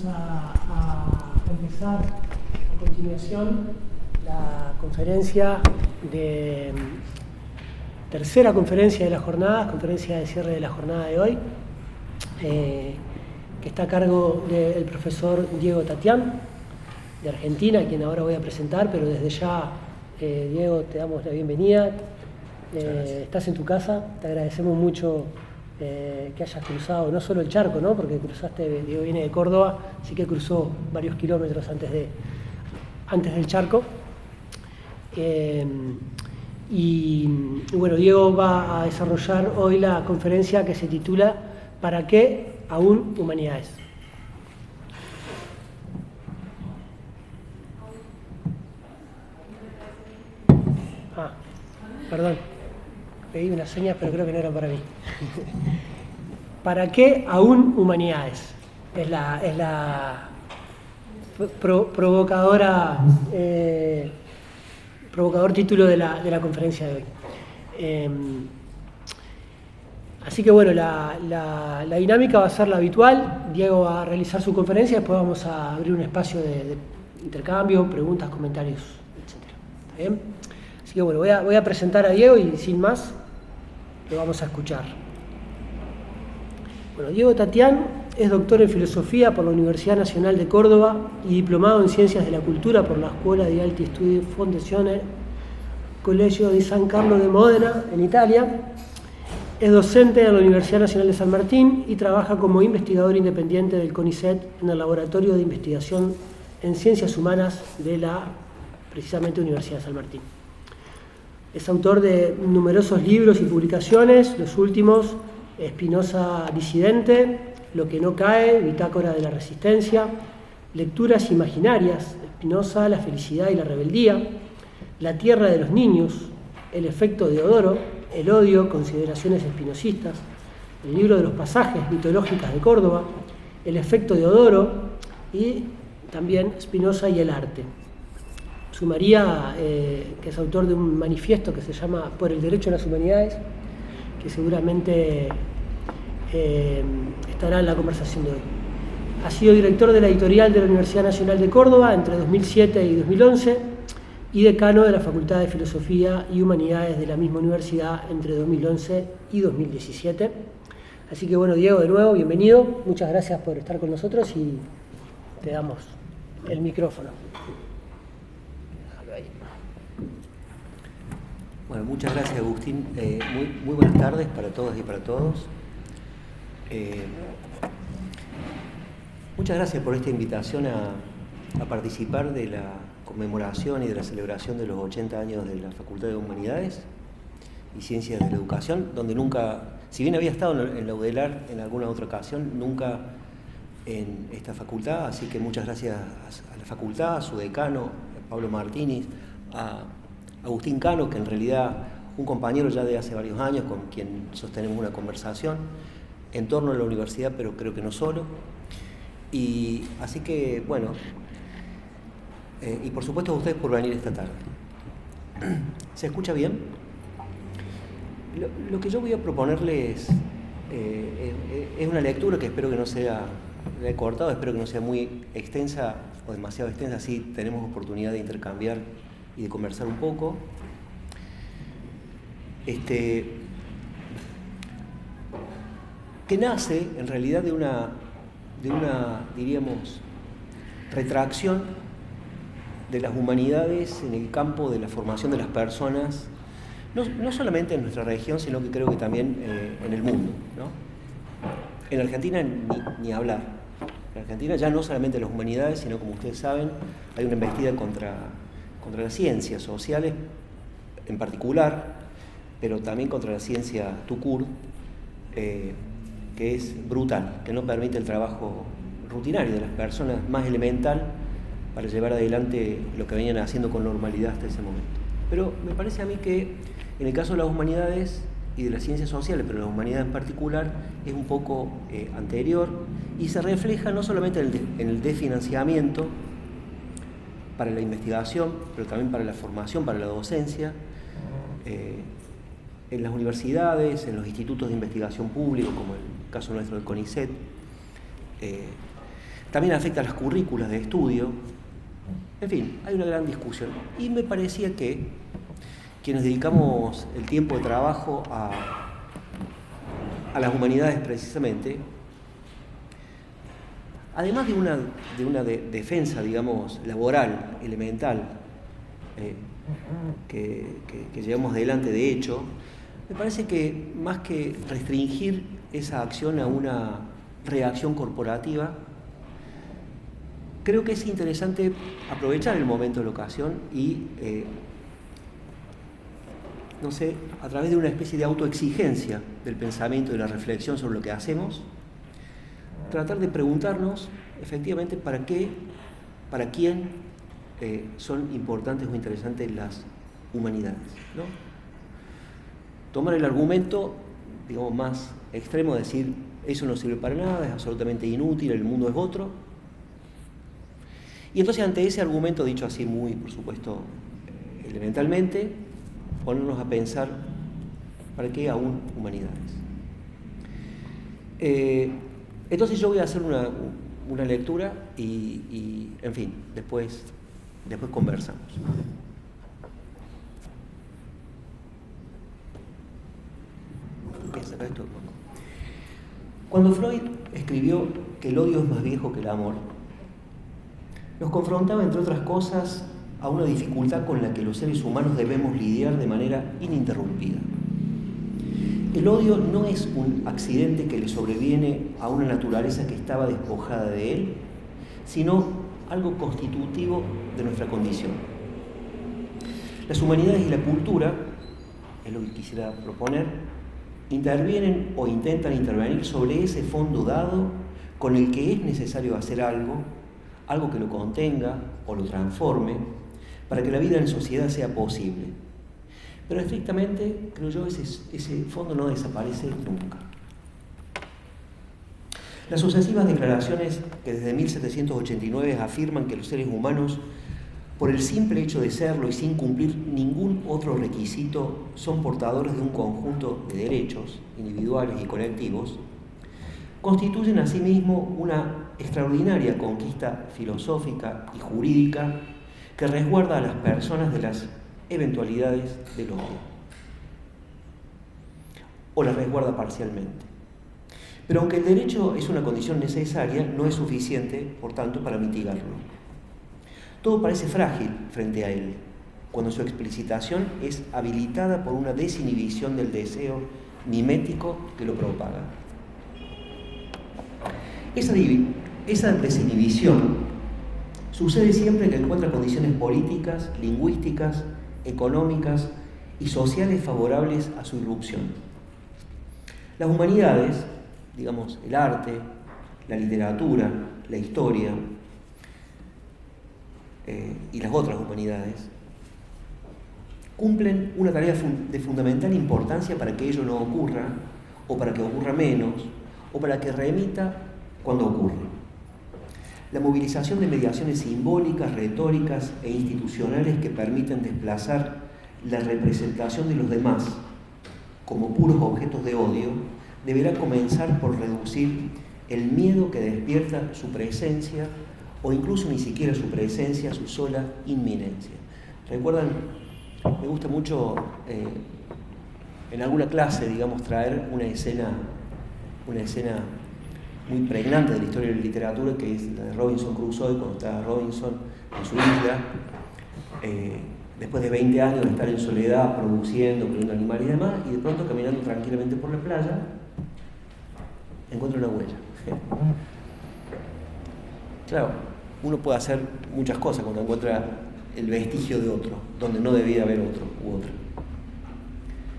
a empezar a continuación la conferencia tercera conferencia de la jornada, conferencia de cierre de la jornada de hoy, que está a cargo del profesor Diego Tatián, de Argentina, a quien ahora voy a presentar, pero desde ya, Diego, te damos la bienvenida. Estás en tu casa, te agradecemos mucho que hayas cruzado no solo el charco, ¿no? Porque cruzaste, Diego viene de Córdoba, así que cruzó varios kilómetros antes del charco. Y bueno, Diego va a desarrollar hoy la conferencia que se titula ¿Para qué aún humanidades? Perdón, pedí unas señas, pero creo que no eran para mí. ¿Para qué aún humanidades? Es la provocador título de la conferencia de hoy. Así que bueno, la dinámica va a ser la habitual. Diego va a realizar su conferencia, después vamos a abrir un espacio de intercambio, preguntas, comentarios, etc. ¿Está bien? Así que bueno, voy a presentar a Diego y sin más lo vamos a escuchar. Bueno, Diego Tatián es doctor en Filosofía por la Universidad Nacional de Córdoba y diplomado en Ciencias de la Cultura por la Scuola di Alti Studi Fondazione Collegio di San Carlo de Modena, en Italia. Es docente en la Universidad Nacional de San Martín y trabaja como investigador independiente del CONICET en el Laboratorio de Investigación en Ciencias Humanas de la, precisamente, Universidad de San Martín. Es autor de numerosos libros y publicaciones, los últimos, Spinoza disidente, Lo que no cae, Bitácora de la resistencia, Lecturas imaginarias, Spinoza, la felicidad y la rebeldía, La tierra de los niños, El efecto de Odoro, El odio, consideraciones espinosistas, el libro de los pasajes mitológicas de Córdoba, El efecto de Odoro y también Spinoza y el arte. Sumaría, que es autor de un manifiesto que se llama Por el derecho a las humanidades, que seguramente estará en la conversación de hoy. Ha sido director de la editorial de la Universidad Nacional de Córdoba entre 2007 y 2011 y decano de la Facultad de Filosofía y Humanidades de la misma universidad entre 2011 y 2017. Así que bueno, Diego, de nuevo, bienvenido. Muchas gracias por estar con nosotros y te damos el micrófono. Bueno, muchas gracias, Agustín. Muy buenas tardes para todas y para todos. Muchas gracias por esta invitación a participar de la conmemoración y de la celebración de los 80 años de la Facultad de Humanidades y Ciencias de la Educación, donde nunca, si bien había estado en la UDELAR en alguna otra ocasión, nunca en esta facultad, así que muchas gracias a la facultad, a su decano, Pablo Martínez, a Agustín Cano, que en realidad un compañero ya de hace varios años con quien sostenemos una conversación en torno a la universidad, pero creo que no solo. Y así que, bueno, y por supuesto a ustedes por venir esta tarde. ¿Se escucha bien? Lo que yo voy a proponerles es una lectura que espero que no sea, la he cortado, espero que no sea muy extensa o demasiado extensa, así tenemos oportunidad de intercambiar y de conversar un poco. Que nace en realidad de una diríamos, retracción de las humanidades en el campo de la formación de las personas, no solamente en nuestra región, sino que creo que también en el mundo, ¿no? En Argentina ni hablar. En Argentina ya no solamente las humanidades, sino, como ustedes saben, hay una embestida contra las ciencias sociales en particular, pero también contra la ciencia tout court, que es brutal, que no permite el trabajo rutinario de las personas, más elemental para llevar adelante lo que venían haciendo con normalidad hasta ese momento. Pero me parece a mí que en el caso de las humanidades y de las ciencias sociales, pero las humanidades en particular, es un poco anterior y se refleja no solamente en el desfinanciamiento para la investigación, pero también para la formación, para la docencia, en las universidades, en los institutos de investigación públicos, como el caso nuestro del CONICET, también afecta a las currículas de estudio. En fin, hay una gran discusión. Y me parecía que quienes dedicamos el tiempo de trabajo a las humanidades precisamente, además de una defensa, digamos, laboral, elemental, que llevamos adelante de hecho, me parece que más que restringir esa acción a una reacción corporativa, creo que es interesante aprovechar el momento de la ocasión y, no sé, a través de una especie de autoexigencia del pensamiento y de la reflexión sobre lo que hacemos, tratar de preguntarnos efectivamente para qué, para quién son importantes o interesantes las humanidades, ¿no? Tomar el argumento, digamos, más extremo, de decir, eso no sirve para nada, es absolutamente inútil, el mundo es otro. Y entonces ante ese argumento, dicho así muy, por supuesto, elementalmente, ponernos a pensar, ¿para qué aún humanidades? Entonces yo voy a hacer una lectura y, en fin, después conversamos. Cuando Freud escribió que el odio es más viejo que el amor, nos confrontaba, entre otras cosas, a una dificultad con la que los seres humanos debemos lidiar de manera ininterrumpida. El odio no es un accidente que le sobreviene a una naturaleza que estaba despojada de él, sino algo constitutivo de nuestra condición. Las humanidades y la cultura, es lo que quisiera proponer, intervienen o intentan intervenir sobre ese fondo dado con el que es necesario hacer algo que lo contenga o lo transforme, para que la vida en sociedad sea posible. Pero estrictamente, creo yo, ese fondo no desaparece nunca. Las sucesivas declaraciones que desde 1789 afirman que los seres humanos, por el simple hecho de serlo y sin cumplir ningún otro requisito, son portadores de un conjunto de derechos individuales y colectivos, constituyen asimismo una extraordinaria conquista filosófica y jurídica que resguarda a las personas de las eventualidades del odio, o las resguarda parcialmente. Pero aunque el derecho es una condición necesaria, no es suficiente, por tanto, para mitigarlo. Todo parece frágil frente a él, cuando su explicitación es habilitada por una desinhibición del deseo mimético que lo propaga. Esa desinhibición sucede siempre que encuentra condiciones políticas, lingüísticas, económicas y sociales favorables a su irrupción. Las humanidades, digamos, el arte, la literatura, la historia y las otras humanidades, cumplen una tarea de fundamental importancia para que ello no ocurra, o para que ocurra menos, o para que remita cuando ocurre. La movilización de mediaciones simbólicas, retóricas e institucionales que permiten desplazar la representación de los demás como puros objetos de odio deberá comenzar por reducir el miedo que despierta su presencia, o incluso ni siquiera su presencia, su sola inminencia. ¿Recuerdan? Me gusta mucho en alguna clase, digamos, traer una escena muy pregnante de la historia de la literatura, que es la de Robinson Crusoe, cuando está Robinson en su isla, después de 20 años de estar en soledad, produciendo, criando animales y demás, y de pronto caminando tranquilamente por la playa, encuentra una huella. Claro, uno puede hacer muchas cosas cuando encuentra el vestigio de otro, donde no debía haber otro u otra.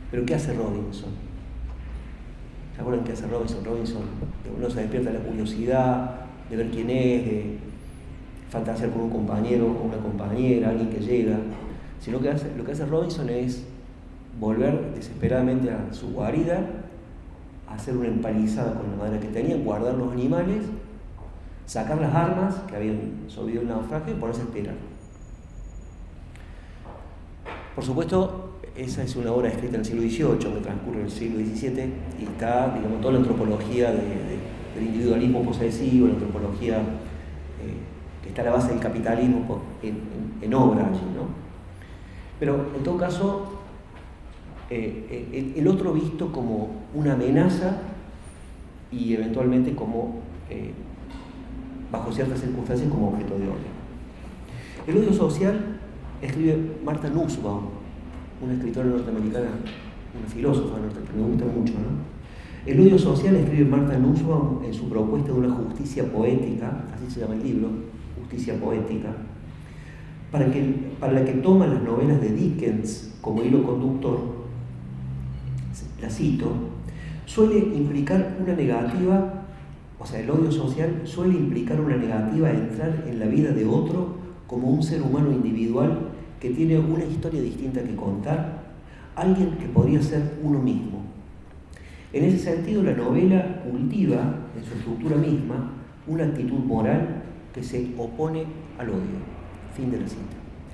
Pero ¿qué hace Robinson? ¿Se acuerdan qué hace Robinson? Robinson, uno se despierta la curiosidad de ver quién es, de fantasear con un compañero o una compañera, alguien que llega. Sino que lo que hace Robinson es volver desesperadamente a su guarida, hacer una empalizada con la madera que tenían, guardar los animales, sacar las armas que habían sobrevivido el naufragio y ponerse a esperar. Por supuesto, esa es una obra escrita en el siglo XVIII, que transcurre en el siglo XVII, y está, digamos, toda la antropología del individualismo posesivo, la antropología que está a la base del capitalismo en obra allí, ¿no? Pero en todo caso, el otro visto como una amenaza y eventualmente como, bajo ciertas circunstancias, como objeto de odio. El odio social escribe Martha Nussbaum, una escritora norteamericana, una filósofa norteamericana, que me gusta mucho, ¿no? El odio social escribe Martha Nussbaum en su propuesta de una justicia poética, así se llama el libro, Justicia Poética, para la que toma las novelas de Dickens como hilo conductor. La cito: suele implicar una negativa, o sea, el odio social suele implicar una negativa a entrar en la vida de otro como un ser humano individual que tiene una historia distinta que contar, alguien que podría ser uno mismo. En ese sentido, la novela cultiva, en su estructura misma, una actitud moral que se opone al odio. Fin de la cita.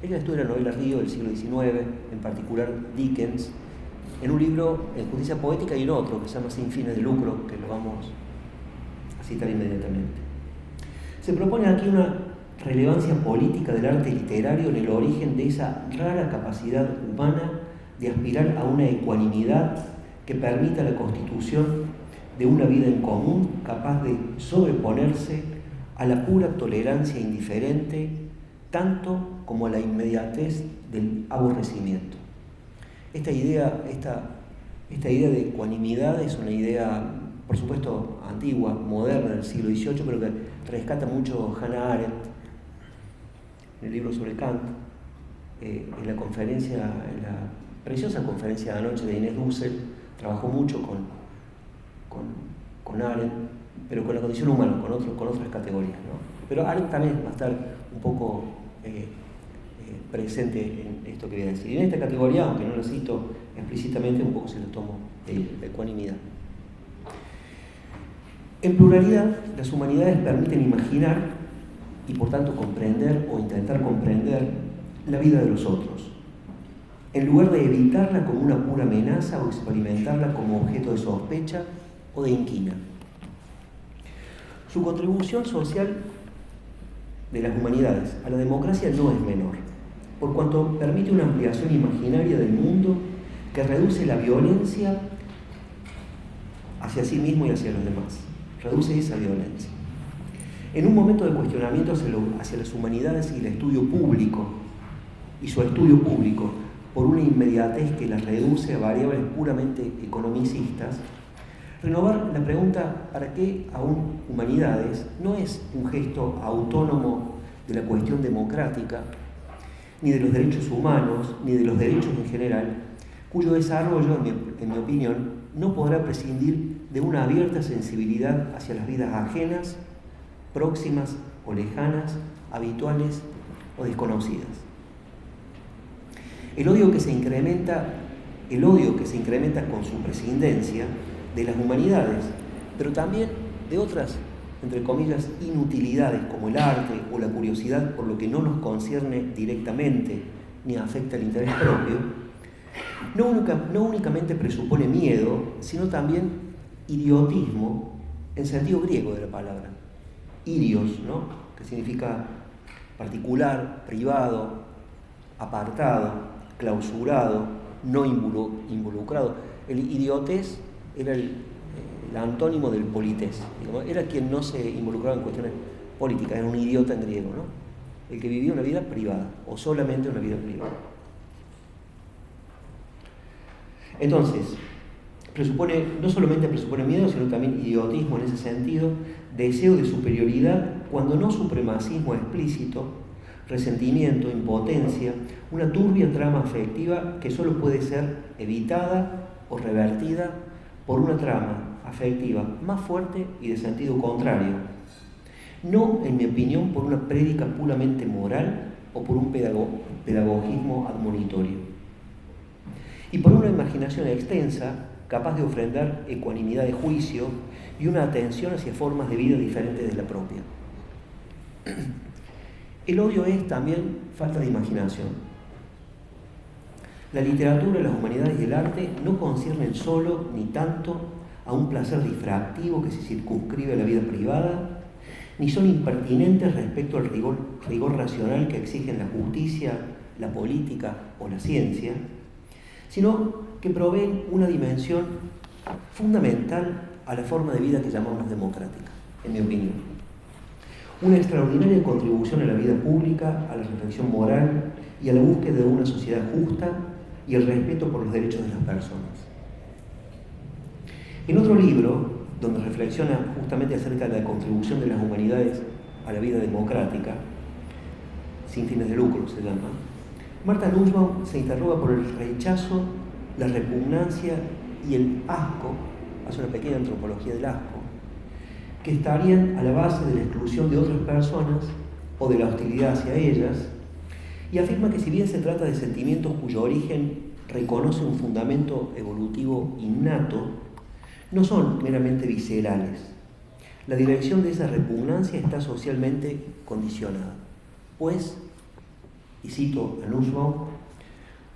Ella estudia la novela Río del siglo XIX, en particular Dickens, en un libro, en Justicia Poética, y en otro que se llama Sin fines de lucro, que lo vamos a citar inmediatamente. Se propone aquí una relevancia política del arte literario en el origen de esa rara capacidad humana de aspirar a una ecuanimidad que permita la constitución de una vida en común capaz de sobreponerse a la pura tolerancia indiferente, tanto como a la inmediatez del aborrecimiento. Esta idea de ecuanimidad es una idea, por supuesto, antigua, moderna, del siglo XVIII, pero que rescata mucho Hannah Arendt en el libro sobre Kant, en la preciosa conferencia de anoche de Inés Dussel. Trabajó mucho con Arendt, pero con la condición humana, con otras categorías, ¿no? Pero Arendt también va a estar un poco presente en esto que voy a decir. Y en esta categoría, aunque no lo cito explícitamente, un poco se lo tomo de ecuanimidad. En pluralidad, las humanidades permiten imaginar y por tanto comprender o intentar comprender la vida de los otros, en lugar de evitarla como una pura amenaza o experimentarla como objeto de sospecha o de inquina. Su contribución social de las humanidades a la democracia no es menor, por cuanto permite una ampliación imaginaria del mundo que reduce la violencia hacia sí mismo y hacia los demás. Reduce esa violencia. En un momento de cuestionamiento hacia las humanidades y el estudio público, y su estudio público, por una inmediatez que las reduce a variables puramente economicistas, renovar la pregunta ¿para qué aún humanidades? No es un gesto autónomo de la cuestión democrática, ni de los derechos humanos, ni de los derechos en general, cuyo desarrollo, en mi opinión, no podrá prescindir de una abierta sensibilidad hacia las vidas ajenas, próximas o lejanas, habituales o desconocidas. El odio que se incrementa con su prescindencia de las humanidades, pero también de otras, entre comillas, inutilidades como el arte o la curiosidad por lo que no nos concierne directamente ni afecta el interés propio, no únicamente presupone miedo, sino también idiotismo en sentido griego de la palabra. Irios, ¿no? Que significa particular, privado, apartado, clausurado, no involucrado. El idiotes era el antónimo del polites, digamos, era quien no se involucraba en cuestiones políticas, era un idiota en griego, ¿no? El que vivía una vida privada, o solamente una vida privada. Entonces, no solamente presupone miedo, sino también idiotismo en ese sentido, deseo de superioridad, cuando no supremacismo explícito, resentimiento, impotencia, una turbia trama afectiva que solo puede ser evitada o revertida por una trama afectiva más fuerte y de sentido contrario. No, en mi opinión, por una prédica puramente moral o por un pedagogismo admonitorio. Y por una imaginación extensa, capaz de ofrendar ecuanimidad de juicio y una atención hacia formas de vida diferentes de la propia. El odio es también falta de imaginación. La literatura, las humanidades y el arte no conciernen solo ni tanto a un placer difractivo que se circunscribe a la vida privada, ni son impertinentes respecto al rigor racional que exigen la justicia, la política o la ciencia, sino que proveen una dimensión fundamental a la forma de vida que llamamos democrática, en mi opinión. Una extraordinaria contribución a la vida pública, a la reflexión moral y a la búsqueda de una sociedad justa y el respeto por los derechos de las personas. En otro libro, donde reflexiona justamente acerca de la contribución de las humanidades a la vida democrática, sin fines de lucro se llama, Martha Nussbaum se interroga por el rechazo, la repugnancia y el asco, hace una pequeña antropología del asco, que estarían a la base de la exclusión de otras personas o de la hostilidad hacia ellas, y afirma que si bien se trata de sentimientos cuyo origen reconoce un fundamento evolutivo innato, no son meramente viscerales. La dirección de esa repugnancia está socialmente condicionada, pues, y cito a Nussbaum,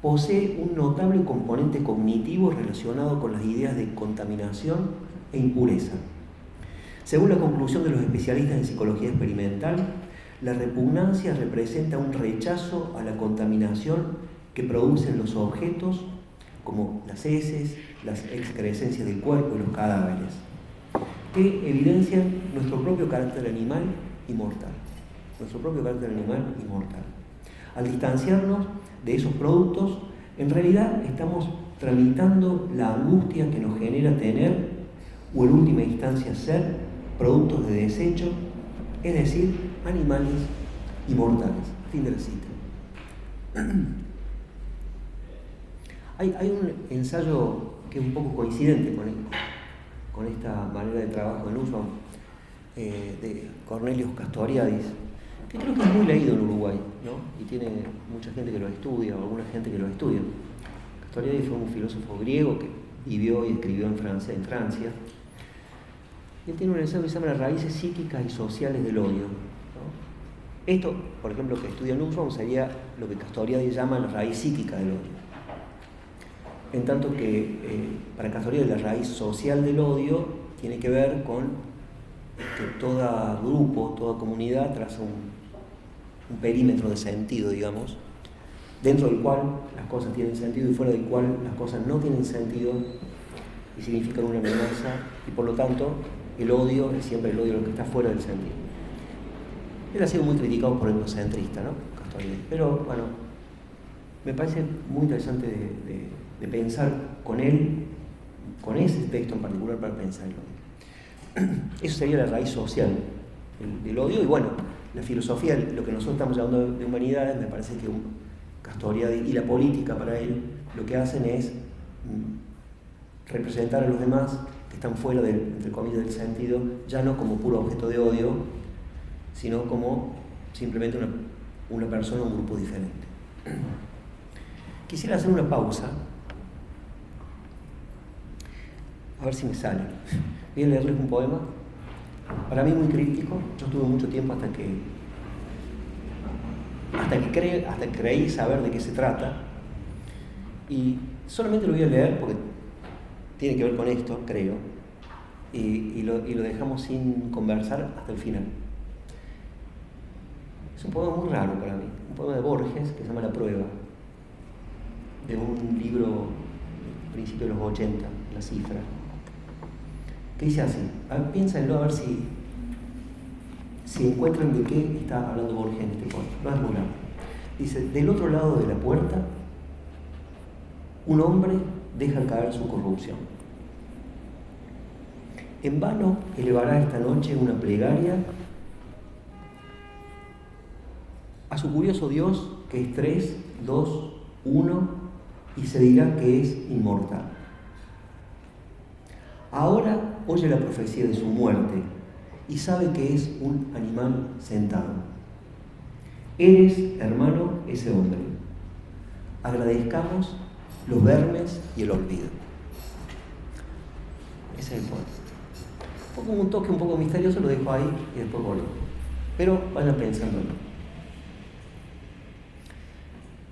posee un notable componente cognitivo relacionado con las ideas de contaminación e impureza. Según la conclusión de los especialistas en psicología experimental, la repugnancia representa un rechazo a la contaminación que producen los objetos como las heces, las excrescencias del cuerpo y los cadáveres, que evidencian nuestro propio carácter animal y mortal. Nuestro propio carácter animal y mortal. Al distanciarnos de esos productos, en realidad estamos tramitando la angustia que nos genera tener, o en última instancia ser, productos de desecho, es decir, animales y mortales. Fin de la cita. Hay un ensayo que es un poco coincidente con esta manera de trabajo de Nussbaum, de Cornelius Castoriadis, que creo que es muy leído en Uruguay, ¿no? Y tiene mucha gente que lo estudia, o alguna gente que lo estudia. Castoriadis fue un filósofo griego que vivió y escribió en Francia. Y él tiene un ensayo que se llama Las raíces psíquicas y sociales del odio, ¿no? Esto, por ejemplo, que estudia Nussbaum sería lo que Castoriadis llama la raíz psíquica del odio. En tanto que para Castoriadis la raíz social del odio tiene que ver con que todo grupo, toda comunidad traza un perímetro de sentido, digamos, dentro del cual las cosas tienen sentido y fuera del cual las cosas no tienen sentido y significan una amenaza, y por lo tanto el odio es siempre el odio de lo que está fuera del sentido. Él ha sido muy criticado por etnocentrista, ¿no? Castoriadis, pero bueno, me parece muy interesante de pensar con él, con ese texto en particular, para pensarlo. Eso sería la raíz social del odio. Y bueno, la filosofía, lo que nosotros estamos llamando de humanidades, me parece que Castoriadis y la política para él lo que hacen es representar a los demás que están fuera entre comillas, del sentido, ya no como puro objeto de odio, sino como simplemente una persona o un grupo diferente. Quisiera hacer una pausa, a ver si me sale. Voy a leerles un poema, para mí muy crítico. Yo estuve mucho tiempo hasta que creí saber de qué se trata, y solamente lo voy a leer porque tiene que ver con esto, creo, y lo dejamos sin conversar hasta el final. Es un poema muy raro para mí, un poema de Borges que se llama La Prueba, de un libro principio de los 80, La Cifra, que dice así. Piénsenlo a ver si encuentran de qué está hablando Borges en este poema. No es muy largo. Dice: del otro lado de la puerta, un hombre deja caer su corrupción. En vano elevará esta noche una plegaria a su curioso Dios, que es 3, 2, 1, y se dirá que es inmortal. Ahora oye la profecía de su muerte y sabe que es un animal sentado. Eres, hermano, ese hombre. Agradezcamos los vermes y el olvido. Ese es el poema. Un toque un poco misterioso, lo dejo ahí y después vuelvo. Pero vayan pensándolo.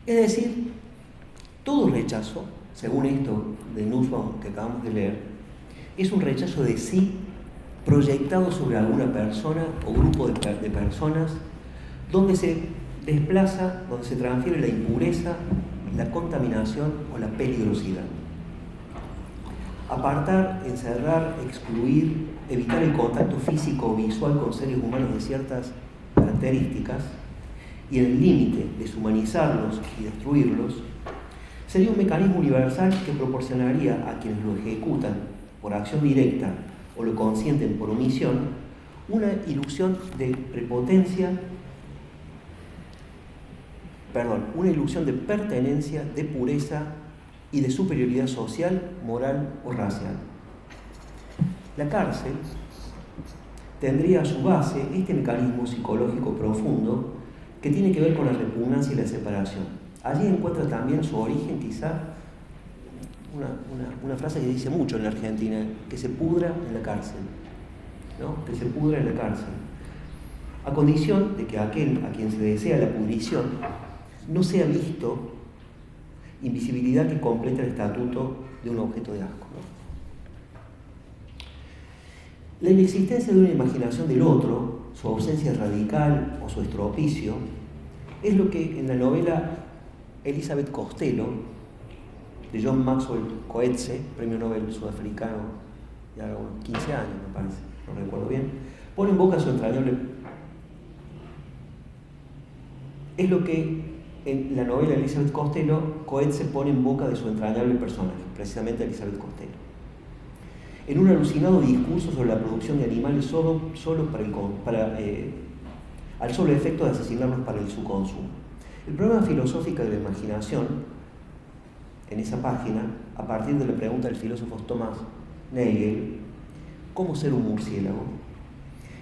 Es decir, todo rechazo, según esto de Nussbaum que acabamos de leer, es un rechazo de sí proyectado sobre alguna persona o grupo de personas, donde se desplaza, donde se transfiere la impureza, la contaminación o la peligrosidad. Apartar, encerrar, excluir, evitar el contacto físico o visual con seres humanos de ciertas características y el límite deshumanizarlos y destruirlos sería un mecanismo universal que proporcionaría a quienes lo ejecutan por acción directa o lo consienten por omisión una ilusión de una ilusión de pertenencia, de pureza y de superioridad social, moral o racial. La cárcel tendría a su base este mecanismo psicológico profundo que tiene que ver con la repugnancia y la separación. Allí encuentra también su origen, quizá, una frase que dice mucho en la Argentina, que se pudra en la cárcel, ¿no? Que se pudra en la cárcel. A condición de que aquel a quien se desea la pudrición no sea visto invisibilidad que completa el estatuto de un objeto de asco, ¿no? La inexistencia de una imaginación del otro, su ausencia radical o su estropicio, es lo que en la novela Elizabeth Costello, de John Maxwell Coetzee, premio Nobel sudafricano, ya hace unos 15 años me parece, no recuerdo bien, pone en boca su entrañable... Es lo que en la novela Elizabeth Costello, Coetzee pone en boca de su entrañable personaje, precisamente Elizabeth Costello, en un alucinado discurso sobre la producción de animales solo al solo efecto de asesinarlos para su consumo. El problema filosófico de la imaginación, en esa página, a partir de la pregunta del filósofo Thomas Nagel, ¿cómo ser un murciélago?,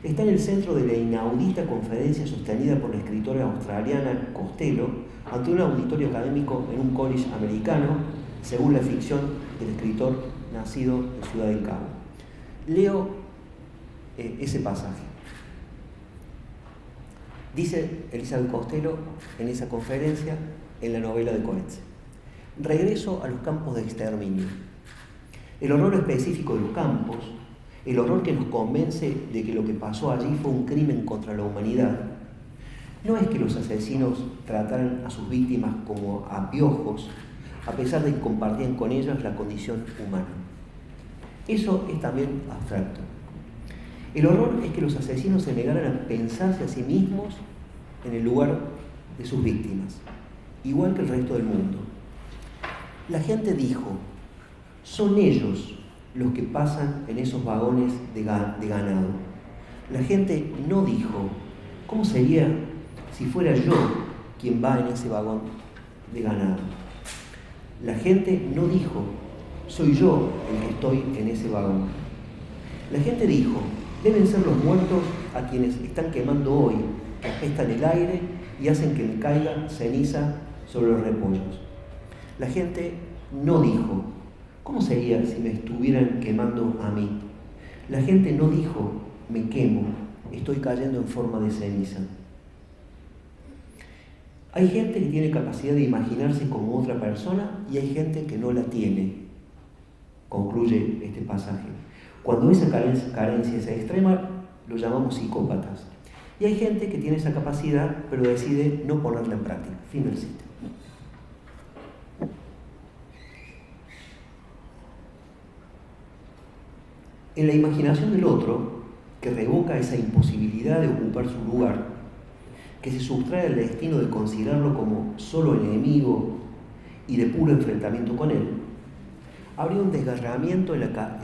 está en el centro de la inaudita conferencia sostenida por la escritora australiana Costello ante un auditorio académico en un college americano, según la ficción del escritor nacido en Ciudad del Cabo. Leo ese pasaje. Dice Elizabeth Costello en esa conferencia, en la novela de Coetzee: regreso a los campos de exterminio. El horror específico de los campos, el horror que nos convence de que lo que pasó allí fue un crimen contra la humanidad, no es que los asesinos trataran a sus víctimas como a piojos, a pesar de que compartían con ellas la condición humana. Eso es también abstracto. El horror es que los asesinos se negaran a pensarse a sí mismos en el lugar de sus víctimas, igual que el resto del mundo. La gente dijo: son ellos los que pasan en esos vagones de ganado. La gente no dijo: ¿cómo sería si fuera yo quien va en ese vagón de ganado? La gente no dijo: soy yo el que estoy en ese vagón. La gente dijo: deben ser los muertos a quienes están quemando hoy, que apestan el aire y hacen que me caiga ceniza sobre los repollos. La gente no dijo: ¿cómo sería si me estuvieran quemando a mí? La gente no dijo: me quemo, estoy cayendo en forma de ceniza. Hay gente que tiene capacidad de imaginarse como otra persona y hay gente que no la tiene, concluye este pasaje. Cuando esa carencia es extrema, lo llamamos psicópatas. Y hay gente que tiene esa capacidad, pero decide no ponerla en práctica. Fin del cita. En la imaginación del otro, que revoca esa imposibilidad de ocupar su lugar, que se sustrae al destino de considerarlo como solo enemigo y de puro enfrentamiento con él, habría un desgarramiento en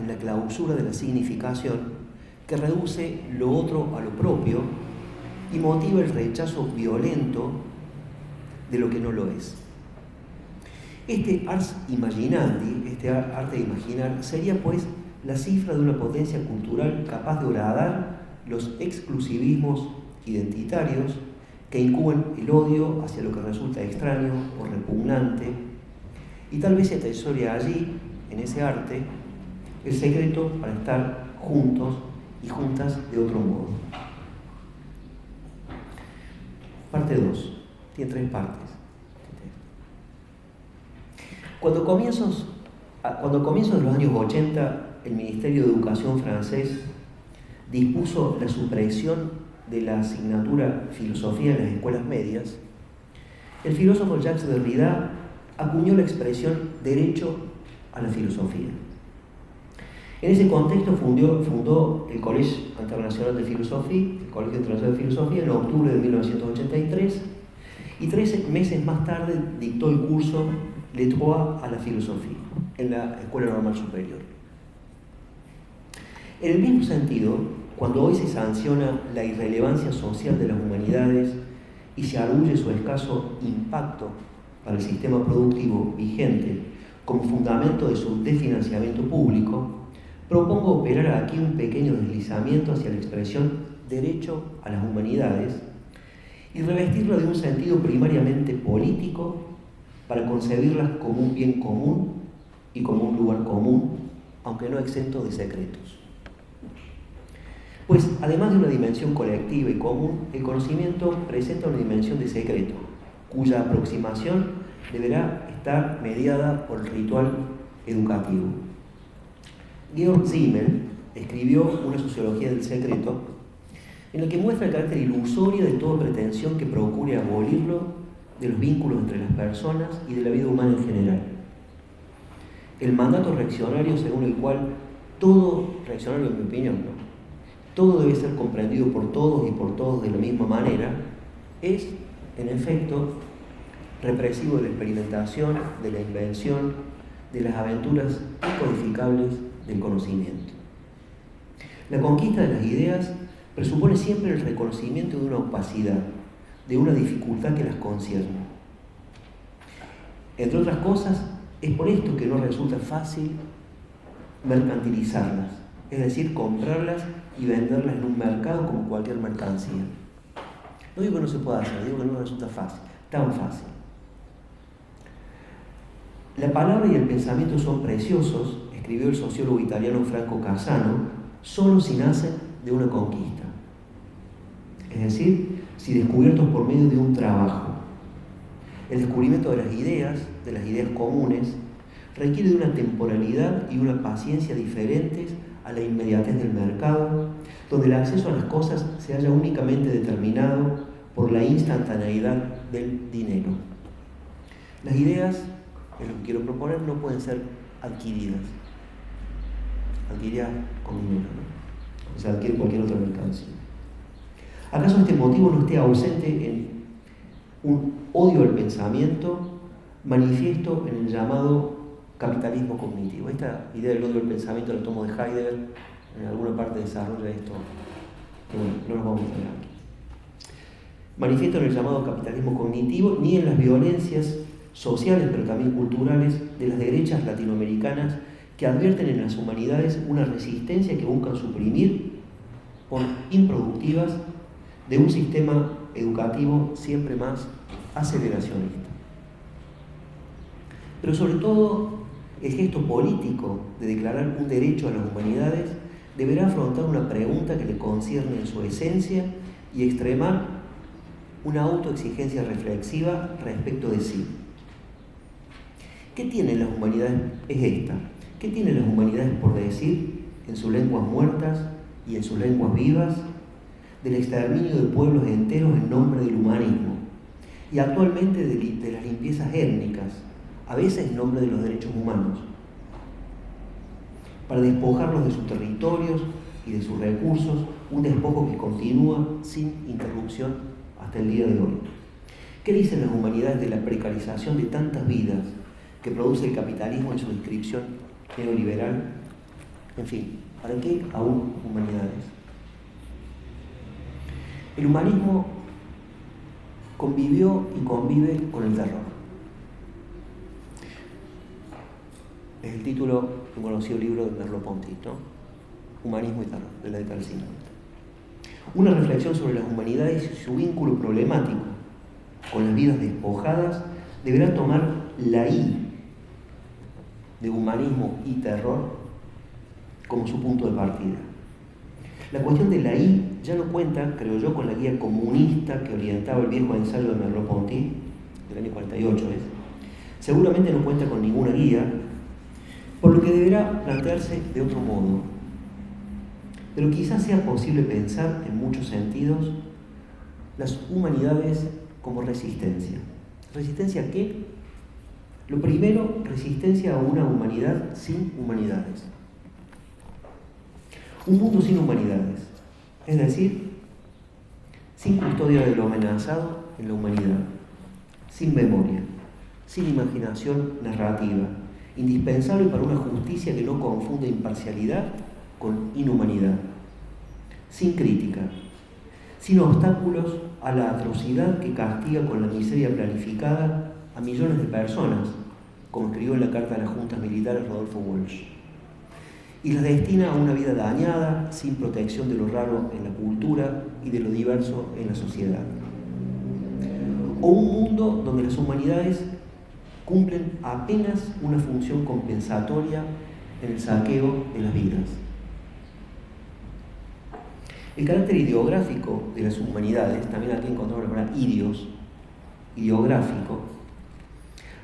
la clausura de la significación que reduce lo otro a lo propio y motiva el rechazo violento de lo que no lo es. Este ars imaginandi, este arte de imaginar, sería pues la cifra de una potencia cultural capaz de horadar los exclusivismos identitarios que incuben el odio hacia lo que resulta extraño o repugnante, y tal vez se atesore allí, en ese arte, el secreto para estar juntos y juntas de otro modo. Parte 2. Tiene 3 partes. Cuando comienzos de los años 80, el Ministerio de Educación francés dispuso la supresión de la asignatura filosofía en las escuelas medias, el filósofo Jacques Derrida acuñó la expresión derecho a la filosofía. En ese contexto fundó el Collège International de Philosophie, el Colegio Internacional de Filosofía, en octubre de 1983, y 13 meses más tarde dictó el curso Le Droit à la Philosophie en la Escuela Normal Superior. En el mismo sentido, cuando hoy se sanciona la irrelevancia social de las humanidades y se arguye su escaso impacto para el sistema productivo vigente como fundamento de su desfinanciamiento público, propongo operar aquí un pequeño deslizamiento hacia la expresión derecho a las humanidades y revestirlo de un sentido primariamente político para concebirlas como un bien común y como un lugar común, aunque no exento de secretos. Pues, además de una dimensión colectiva y común, el conocimiento presenta una dimensión de secreto, cuya aproximación deberá estar mediada por el ritual educativo. Georg Simmel escribió una sociología del secreto en la que muestra el carácter ilusorio de toda pretensión que procure abolirlo de los vínculos entre las personas y de la vida humana en general. El mandato reaccionario según el cual todo, reaccionario en mi opinión, ¿no?, todo debe ser comprendido por todos y por todos de la misma manera, es, en efecto, represivo de la experimentación, de la invención, de las aventuras incodificables del conocimiento. La conquista de las ideas presupone siempre el reconocimiento de una opacidad, de una dificultad que las concierne. Entre otras cosas, es por esto que no resulta fácil mercantilizarlas, es decir, comprarlas y venderlas en un mercado como cualquier mercancía. No digo que no se pueda hacer, digo que no resulta fácil, tan fácil. La palabra y el pensamiento son preciosos, escribió el sociólogo italiano Franco Casano, solo si nacen de una conquista. Es decir, si descubiertos por medio de un trabajo. El descubrimiento de las ideas comunes, requiere de una temporalidad y una paciencia diferentes a la inmediatez del mercado, donde el acceso a las cosas se halla únicamente determinado por la instantaneidad del dinero. Las ideas, es lo que quiero proponer, no pueden ser adquiridas con dinero, ¿no? O sea, adquiere cualquier otra mercancía. ¿Acaso este motivo no esté ausente en un odio al pensamiento manifiesto en el llamado capitalismo cognitivo? Esta idea del odio al pensamiento la tomo de Heidegger, en alguna parte desarrolla esto, que bueno, no nos vamos a meter aquí. Manifiesto en el llamado capitalismo cognitivo, ni en las violencias sociales, pero también culturales, de las derechas latinoamericanas que advierten en las humanidades una resistencia que buscan suprimir por improductivas de un sistema educativo siempre más aceleracionista. Pero sobre todo, el gesto político de declarar un derecho a las humanidades deberá afrontar una pregunta que le concierne en su esencia y extremar una autoexigencia reflexiva respecto de sí. ¿Qué tienen las humanidades? Es esta. ¿Qué tienen las humanidades por decir en sus lenguas muertas y en sus lenguas vivas del exterminio de pueblos enteros en nombre del humanismo y actualmente de las limpiezas étnicas, a veces en nombre de los derechos humanos, para despojarlos de sus territorios y de sus recursos, un despojo que continúa sin interrupción hasta el día de hoy? ¿Qué dicen las humanidades de la precarización de tantas vidas que produce el capitalismo en su inscripción neoliberal? En fin, ¿para qué aún humanidades? El humanismo convivió y convive con el terror. Es el título de un conocido libro de Merleau-Ponty, ¿no? Humanismo y terror, de la década del 50. Una reflexión sobre las humanidades y su vínculo problemático con las vidas despojadas deberá tomar la I de humanismo y terror como su punto de partida. La cuestión de la I ya no cuenta, creo yo, con la guía comunista que orientaba el viejo ensayo de Merleau-Ponty, del año 48 Seguramente no cuenta con ninguna guía, por lo que deberá plantearse de otro modo. pero quizás sea posible pensar en muchos sentidos las humanidades como resistencia. ¿Resistencia a qué? Lo primero, resistencia a una humanidad sin humanidades. Un mundo sin humanidades, es decir, sin custodia de lo amenazado en la humanidad, sin memoria, sin imaginación narrativa, indispensable para una justicia que no confunda imparcialidad con inhumanidad, sin crítica, sin obstáculos a la atrocidad que castiga con la miseria planificada a millones de personas, como escribió en la carta de las juntas militares Rodolfo Walsh, y las destina a una vida dañada, sin protección de lo raro en la cultura y de lo diverso en la sociedad. O un mundo donde las humanidades cumplen apenas una función compensatoria en el saqueo de las vidas. El carácter ideográfico de las humanidades, también aquí encontramos la palabra ideográfico,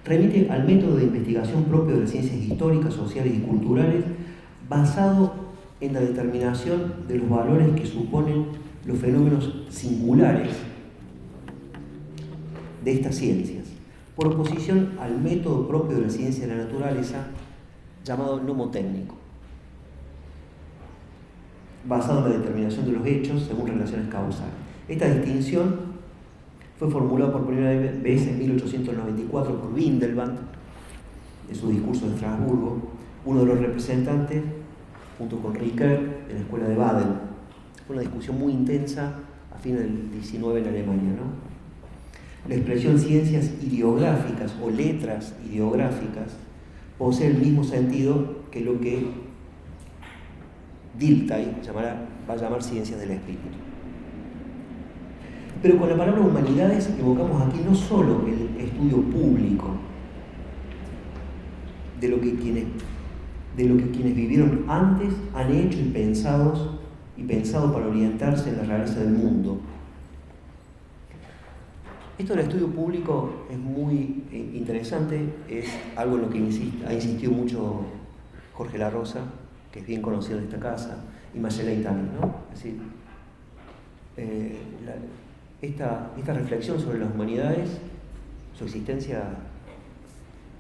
remite al método de investigación propio de las ciencias históricas, sociales y culturales, basado en la determinación de los valores que suponen los fenómenos singulares de estas ciencias, por oposición al método propio de la ciencia de la naturaleza, llamado nomotécnico, basado en la determinación de los hechos según relaciones causales. Esta distinción fue formulada por primera vez en 1894 por Windelband, en su discurso de Estrasburgo, uno de los representantes, junto con Ricoeur, de la escuela de Baden. Fue una discusión muy intensa a fines del XIX en Alemania, ¿no? La expresión ciencias ideográficas o letras ideográficas posee el mismo sentido que lo que Dilthey va a llamar ciencias del espíritu. Pero con la palabra humanidades evocamos aquí no solo el estudio público de lo que quienes vivieron antes han hecho y pensado para orientarse en la rareza del mundo. Esto del estudio público es muy interesante, es algo en lo que ha insistido mucho Jorge La Rosa, que es bien conocido en esta casa, y Macellay también, ¿no? Es decir, esta reflexión sobre las humanidades, su existencia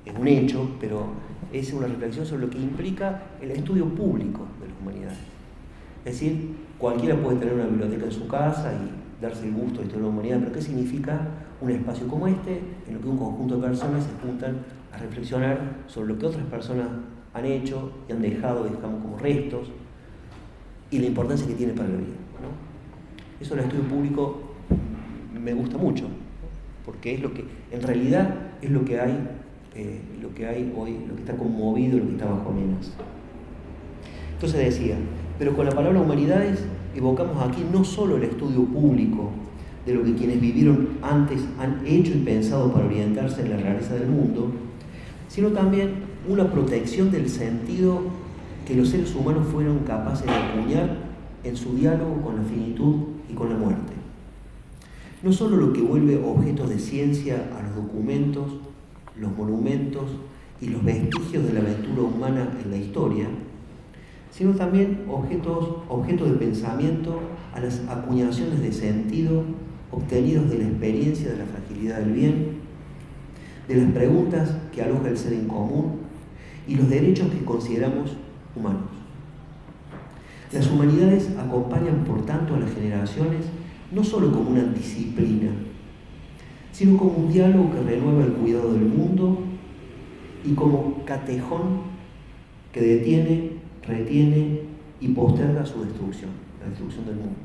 es un hecho, pero es una reflexión sobre lo que implica el estudio público de las humanidades. Es decir, cualquiera puede tener una biblioteca en su casa y darse el gusto de estudiar la humanidad, pero ¿qué significa un espacio como este, en el que un conjunto de personas se juntan a reflexionar sobre lo que otras personas han hecho y han dejado, digamos, como restos, y la importancia que tiene para la vida, ¿no? Eso del estudio público me gusta mucho, porque es lo que, en realidad, es lo que hay hoy, lo que está conmovido, lo que está bajo amenaza. Entonces decía, pero con la palabra humanidades evocamos aquí no solo el estudio público de lo que quienes vivieron antes han hecho y pensado para orientarse en la rareza del mundo, sino también una protección del sentido que los seres humanos fueron capaces de acuñar en su diálogo con la finitud y con la muerte. No solo lo que vuelve objetos de ciencia a los documentos, los monumentos y los vestigios de la aventura humana en la historia, sino también objetos de pensamiento a las acuñaciones de sentido obtenidos de la experiencia de la fragilidad del bien, de las preguntas que aloja el ser en común y los derechos que consideramos humanos. Las humanidades acompañan, por tanto, a las generaciones no solo como una disciplina, sino como un diálogo que renueva el cuidado del mundo y como catejón que detiene, retiene y posterga su destrucción, la destrucción del mundo.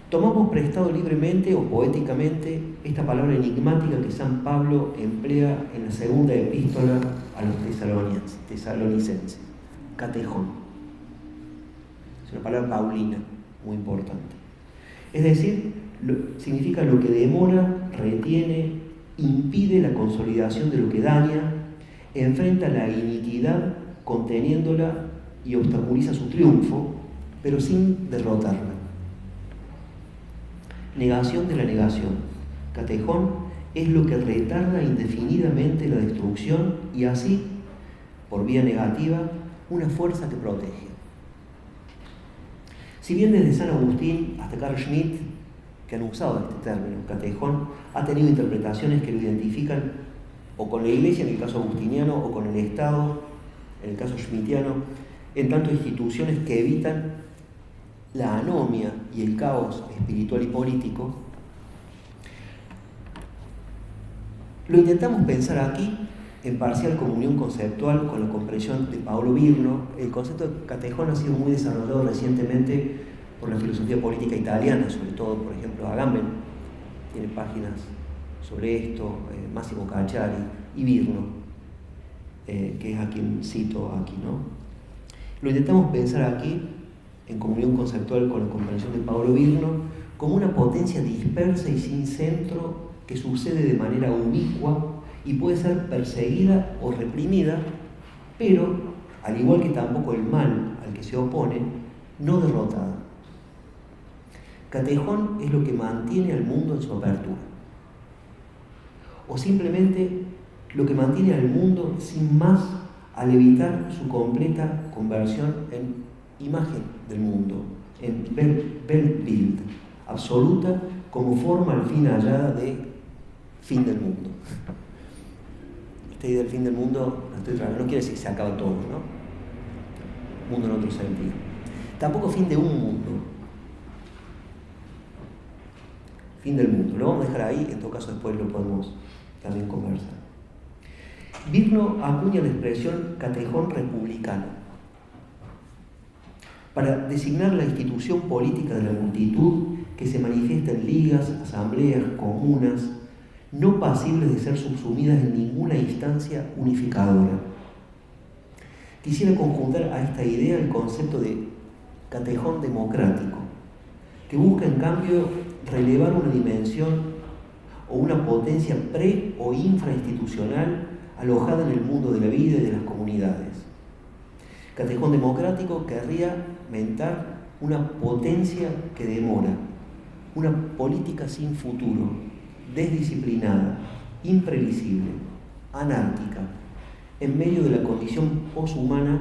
Tomamos prestado libremente o poéticamente esta palabra enigmática que San Pablo emplea en la segunda epístola a los tesalonicenses, catejón. Es una palabra paulina, muy importante. Es decir, significa lo que demora, retiene, impide la consolidación de lo que daña, enfrenta la iniquidad conteniéndola y obstaculiza su triunfo, pero sin derrotarla. Negación de la negación. Catejón es lo que retarda indefinidamente la destrucción y así, por vía negativa, una fuerza que protege. Si bien desde San Agustín hasta Carl Schmitt, que han usado este término, catejón, ha tenido interpretaciones que lo identifican o con la Iglesia, en el caso agustiniano, o con el Estado, en el caso schmittiano, en tanto instituciones que evitan la anomia y el caos espiritual y político. Lo intentamos pensar aquí en parcial comunión conceptual con la comprensión de Paolo Virno. El concepto de catejón ha sido muy desarrollado recientemente por la filosofía política italiana, sobre todo, por ejemplo, Agamben tiene páginas sobre esto, Massimo Cacciari y Virno, que es a quien cito aquí, ¿no? Lo intentamos pensar aquí, en comunión conceptual con la comprensión de Paolo Virno, como una potencia dispersa y sin centro que sucede de manera ubicua y puede ser perseguida o reprimida, pero, al igual que tampoco el mal al que se opone, no derrotada. Catejón es lo que mantiene al mundo en su apertura, o simplemente lo que mantiene al mundo sin más al evitar su completa conversión en imagen del mundo, en Weltbild, absoluta como forma al fin hallada de fin del mundo. Esta idea del fin del mundo, no quiere decir que se acaba todo, ¿no? Mundo en otro sentido. Tampoco fin de un mundo. Fin del mundo. Lo vamos a dejar ahí, en todo caso después lo podemos también conversar. Virno acuña la expresión catejón republicano para designar la institución política de la multitud que se manifiesta en ligas, asambleas, comunas, no pasibles de ser subsumidas en ninguna instancia unificadora. Quisiera conjuntar a esta idea el concepto de catejón democrático, que busca en cambio relevar una dimensión o una potencia pre- o infrainstitucional alojada en el mundo de la vida y de las comunidades. Catejón democrático querría mentar una potencia que demora, una política sin futuro, desdisciplinada, imprevisible, anárquica, en medio de la condición poshumana,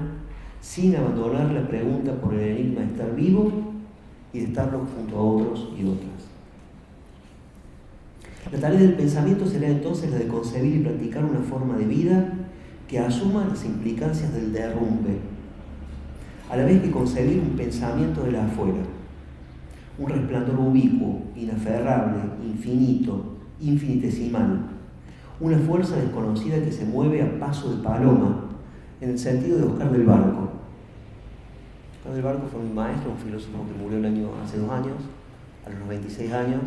sin abandonar la pregunta por el enigma de estar vivo y de estarlo junto a otros y otras. La tarea del pensamiento será entonces la de concebir y practicar una forma de vida que asuma las implicancias del derrumbe, a la vez que concebir un pensamiento de la afuera, un resplandor ubicuo, inaferrable, infinito, infinitesimal, una fuerza desconocida que se mueve a paso de paloma, en el sentido de Oscar del Barco. Oscar del Barco fue un maestro, un filósofo que murió hace 2 años, a los 96 años,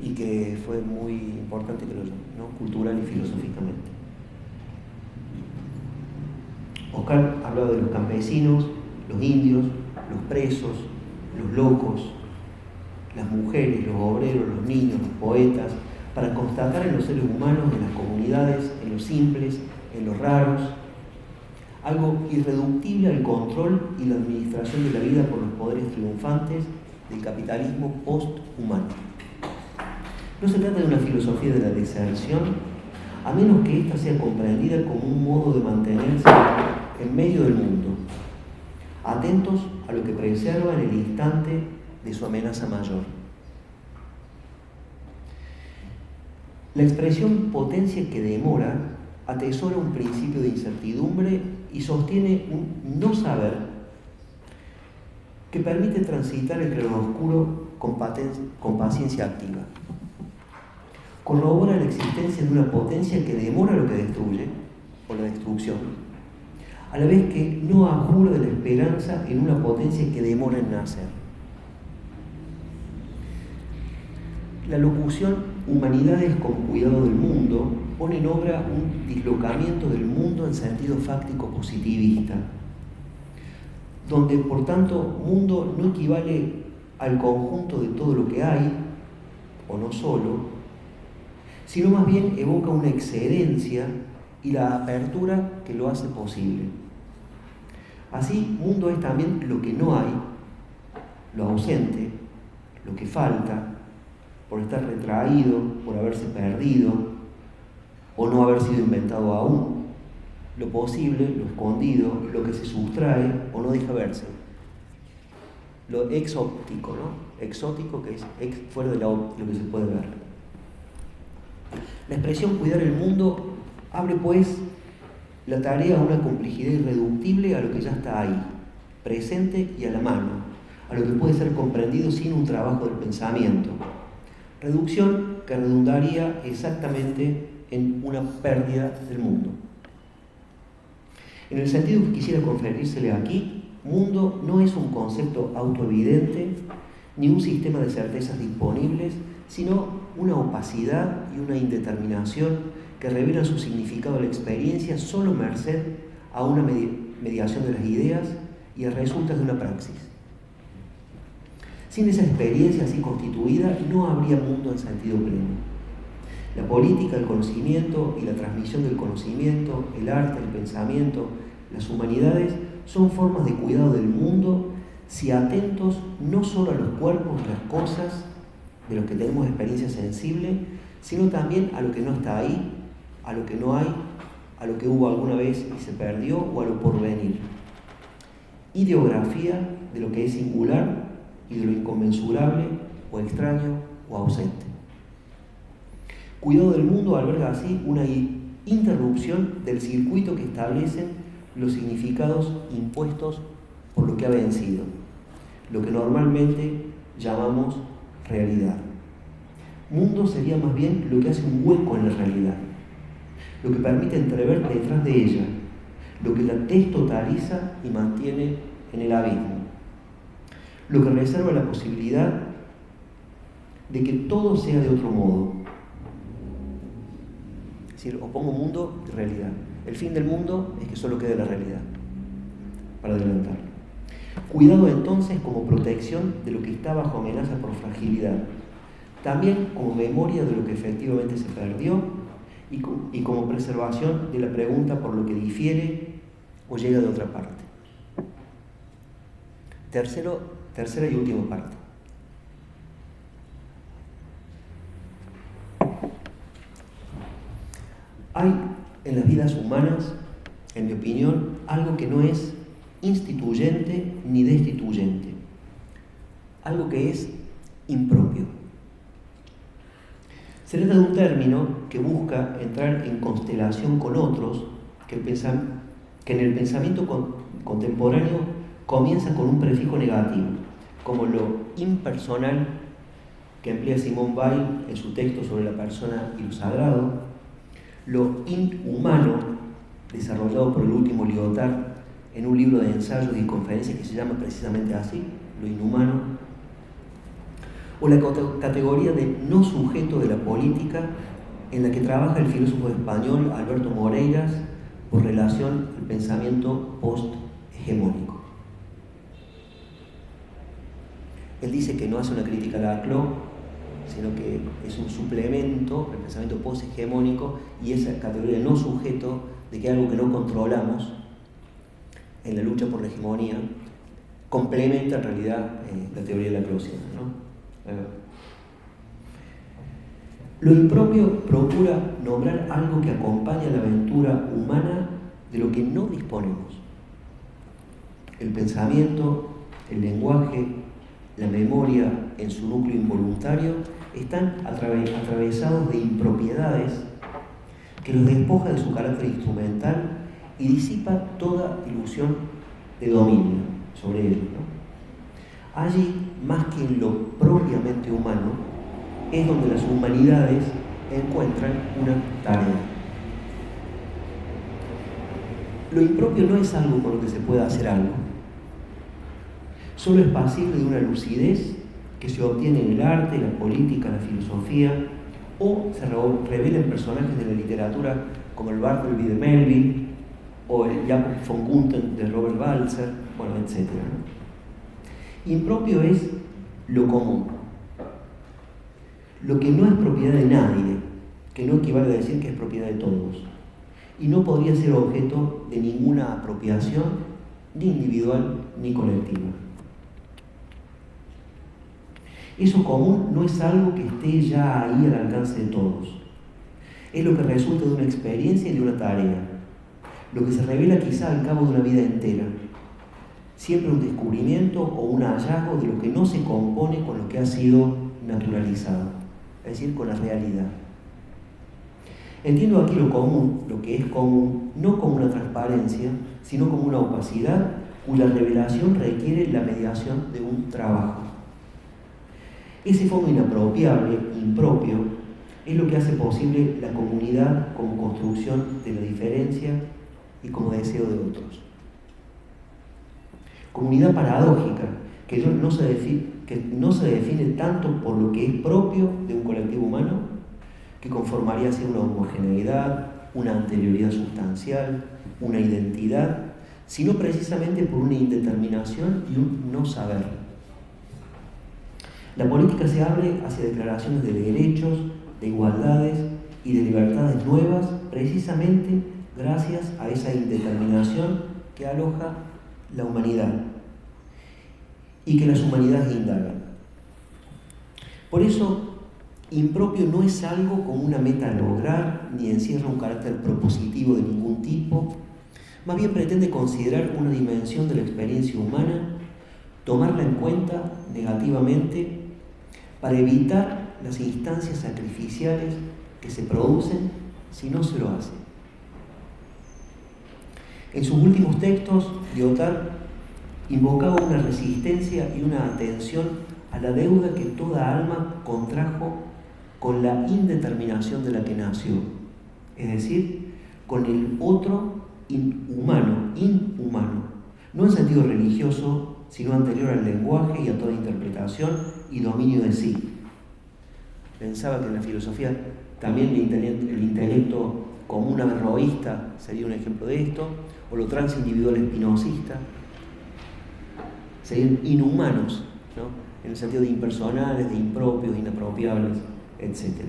y que fue muy importante, creo yo, ¿no? Cultural y filosóficamente. Oscar hablaba de los campesinos, los indios, los presos, los locos, las mujeres, los obreros, los niños, los poetas, para constatar en los seres humanos, en las comunidades, en los simples, en los raros, algo irreductible al control y la administración de la vida por los poderes triunfantes del capitalismo posthumano. No se trata de una filosofía de la deserción, a menos que ésta sea comprendida como un modo de mantenerse en medio del mundo, atentos a lo que preserva en el instante de su amenaza mayor. La expresión potencia que demora atesora un principio de incertidumbre y sostiene un no saber que permite transitar entre lo oscuro con paciencia activa. Corrobora la existencia de una potencia que demora lo que destruye, o la destrucción, a la vez que no abjura de la esperanza en una potencia que demora en nacer. La locución humanidades con cuidado del mundo pone en obra un dislocamiento del mundo en sentido fáctico positivista, donde por tanto mundo no equivale al conjunto de todo lo que hay, o no solo, sino más bien evoca una excedencia y la apertura que lo hace posible. Así, mundo es también lo que no hay, lo ausente, lo que falta, por estar retraído, por haberse perdido, o no haber sido inventado aún, lo posible, lo escondido, lo que se sustrae o no deja verse. lo exótico, ¿no? Exótico, que es fuera de lo que se puede ver. La expresión cuidar el mundo abre pues la tarea a una complejidad irreductible a lo que ya está ahí, presente y a la mano, a lo que puede ser comprendido sin un trabajo del pensamiento. Reducción que redundaría exactamente en una pérdida del mundo. En el sentido que quisiera conferírsele aquí, mundo no es un concepto autoevidente ni un sistema de certezas disponibles, sino una opacidad y una indeterminación que revelan su significado a la experiencia solo merced a una mediación de las ideas y a resultas de una praxis. Sin esa experiencia así constituida no habría mundo en sentido pleno. La política, el conocimiento y la transmisión del conocimiento, el arte, el pensamiento, las humanidades son formas de cuidado del mundo si atentos no solo a los cuerpos y las cosas de los que tenemos experiencia sensible, sino también a lo que no está ahí, a lo que no hay, a lo que hubo alguna vez y se perdió o a lo porvenir. Ideografía de lo que es singular y de lo inconmensurable o extraño o ausente. Cuidado del mundo alberga así una interrupción del circuito que establecen los significados impuestos por lo que ha vencido, lo que normalmente llamamos realidad. Mundo sería más bien lo que hace un hueco en la realidad, lo que permite entrever detrás de ella, lo que la destotaliza y mantiene en el abismo, lo que reserva la posibilidad de que todo sea de otro modo. Es decir, opongo mundo y realidad. El fin del mundo es que solo quede la realidad, para adelantar. Cuidado entonces como protección de lo que está bajo amenaza por fragilidad, también como memoria de lo que efectivamente se perdió y como preservación de la pregunta por lo que difiere o llega de otra parte. Tercera y última parte. Hay en las vidas humanas, en mi opinión, algo que no es instituyente ni destituyente, algo que es impropio. Se trata de un término que busca entrar en constelación con otros, que en el pensamiento contemporáneo comienza con un prefijo negativo, como lo impersonal que emplea Simone Weil en su texto sobre la persona y lo sagrado, lo inhumano, desarrollado por el último Lyotard en un libro de ensayos y conferencias que se llama precisamente así, lo inhumano, o la categoría de no sujeto de la política en la que trabaja el filósofo español Alberto Moreiras por relación al pensamiento post-hegemónico. Él dice que no hace una crítica a Laclau, sino que es un suplemento al pensamiento post-hegemónico y esa categoría de no sujeto, de que algo que no controlamos en la lucha por la hegemonía, complementa en realidad la teoría de la Laclausiana, ¿no? Lo impropio procura nombrar algo que acompaña la aventura humana de lo que no disponemos. El pensamiento, el lenguaje, la memoria en su núcleo involuntario están atravesados de impropiedades que los despoja de su carácter instrumental y disipa toda ilusión de dominio sobre ellos, ¿no? Allí, más que en lo propiamente humano, es donde las humanidades encuentran una tarea. Lo impropio no es algo con lo que se pueda hacer algo. Solo es pasible de una lucidez que se obtiene en el arte, la política, la filosofía, o se revela en personajes de la literatura como el Bartleby de Melville o el Jacob von Gunther de Robert Balzer, bueno, etc., ¿no? Impropio es lo común, lo que no es propiedad de nadie, que no equivale a decir que es propiedad de todos, y no podría ser objeto de ninguna apropiación, ni individual ni colectiva. Eso común no es algo que esté ya ahí al alcance de todos. Es lo que resulta de una experiencia y de una tarea, lo que se revela quizá al cabo de una vida entera. siempre un descubrimiento o un hallazgo de lo que no se compone con lo que ha sido naturalizado, es decir, con la realidad. Entiendo aquí lo común, lo que es común, no como una transparencia, sino como una opacidad cuya revelación requiere la mediación de un trabajo. Ese fondo inapropiable, impropio, es lo que hace posible la comunidad como construcción de la diferencia y como deseo de otros. Comunidad paradójica, que no se define tanto por lo que es propio de un colectivo humano, que conformaría así una homogeneidad, una anterioridad sustancial, una identidad, sino precisamente por una indeterminación y un no saber. La política se abre hacia declaraciones de derechos, de igualdades y de libertades nuevas, precisamente gracias a esa indeterminación que aloja la humanidad y que las humanidades indagan. Por eso, impropio no es algo como una meta a lograr, ni encierra un carácter propositivo de ningún tipo, más bien pretende considerar una dimensión de la experiencia humana, tomarla en cuenta negativamente para evitar las instancias sacrificiales que se producen si no se lo hace. En sus últimos textos, Lyotard invocaba una resistencia y una atención a la deuda que toda alma contrajo con la indeterminación de la que nació, es decir, con el otro inhumano, no en sentido religioso, sino anterior al lenguaje y a toda interpretación y dominio de sí. Pensaba que en la filosofía también el intelecto común averroísta sería un ejemplo de esto, o lo transindividual espinosista, serían inhumanos, ¿no? En el sentido de impersonales, de impropios, de inapropiables, etc.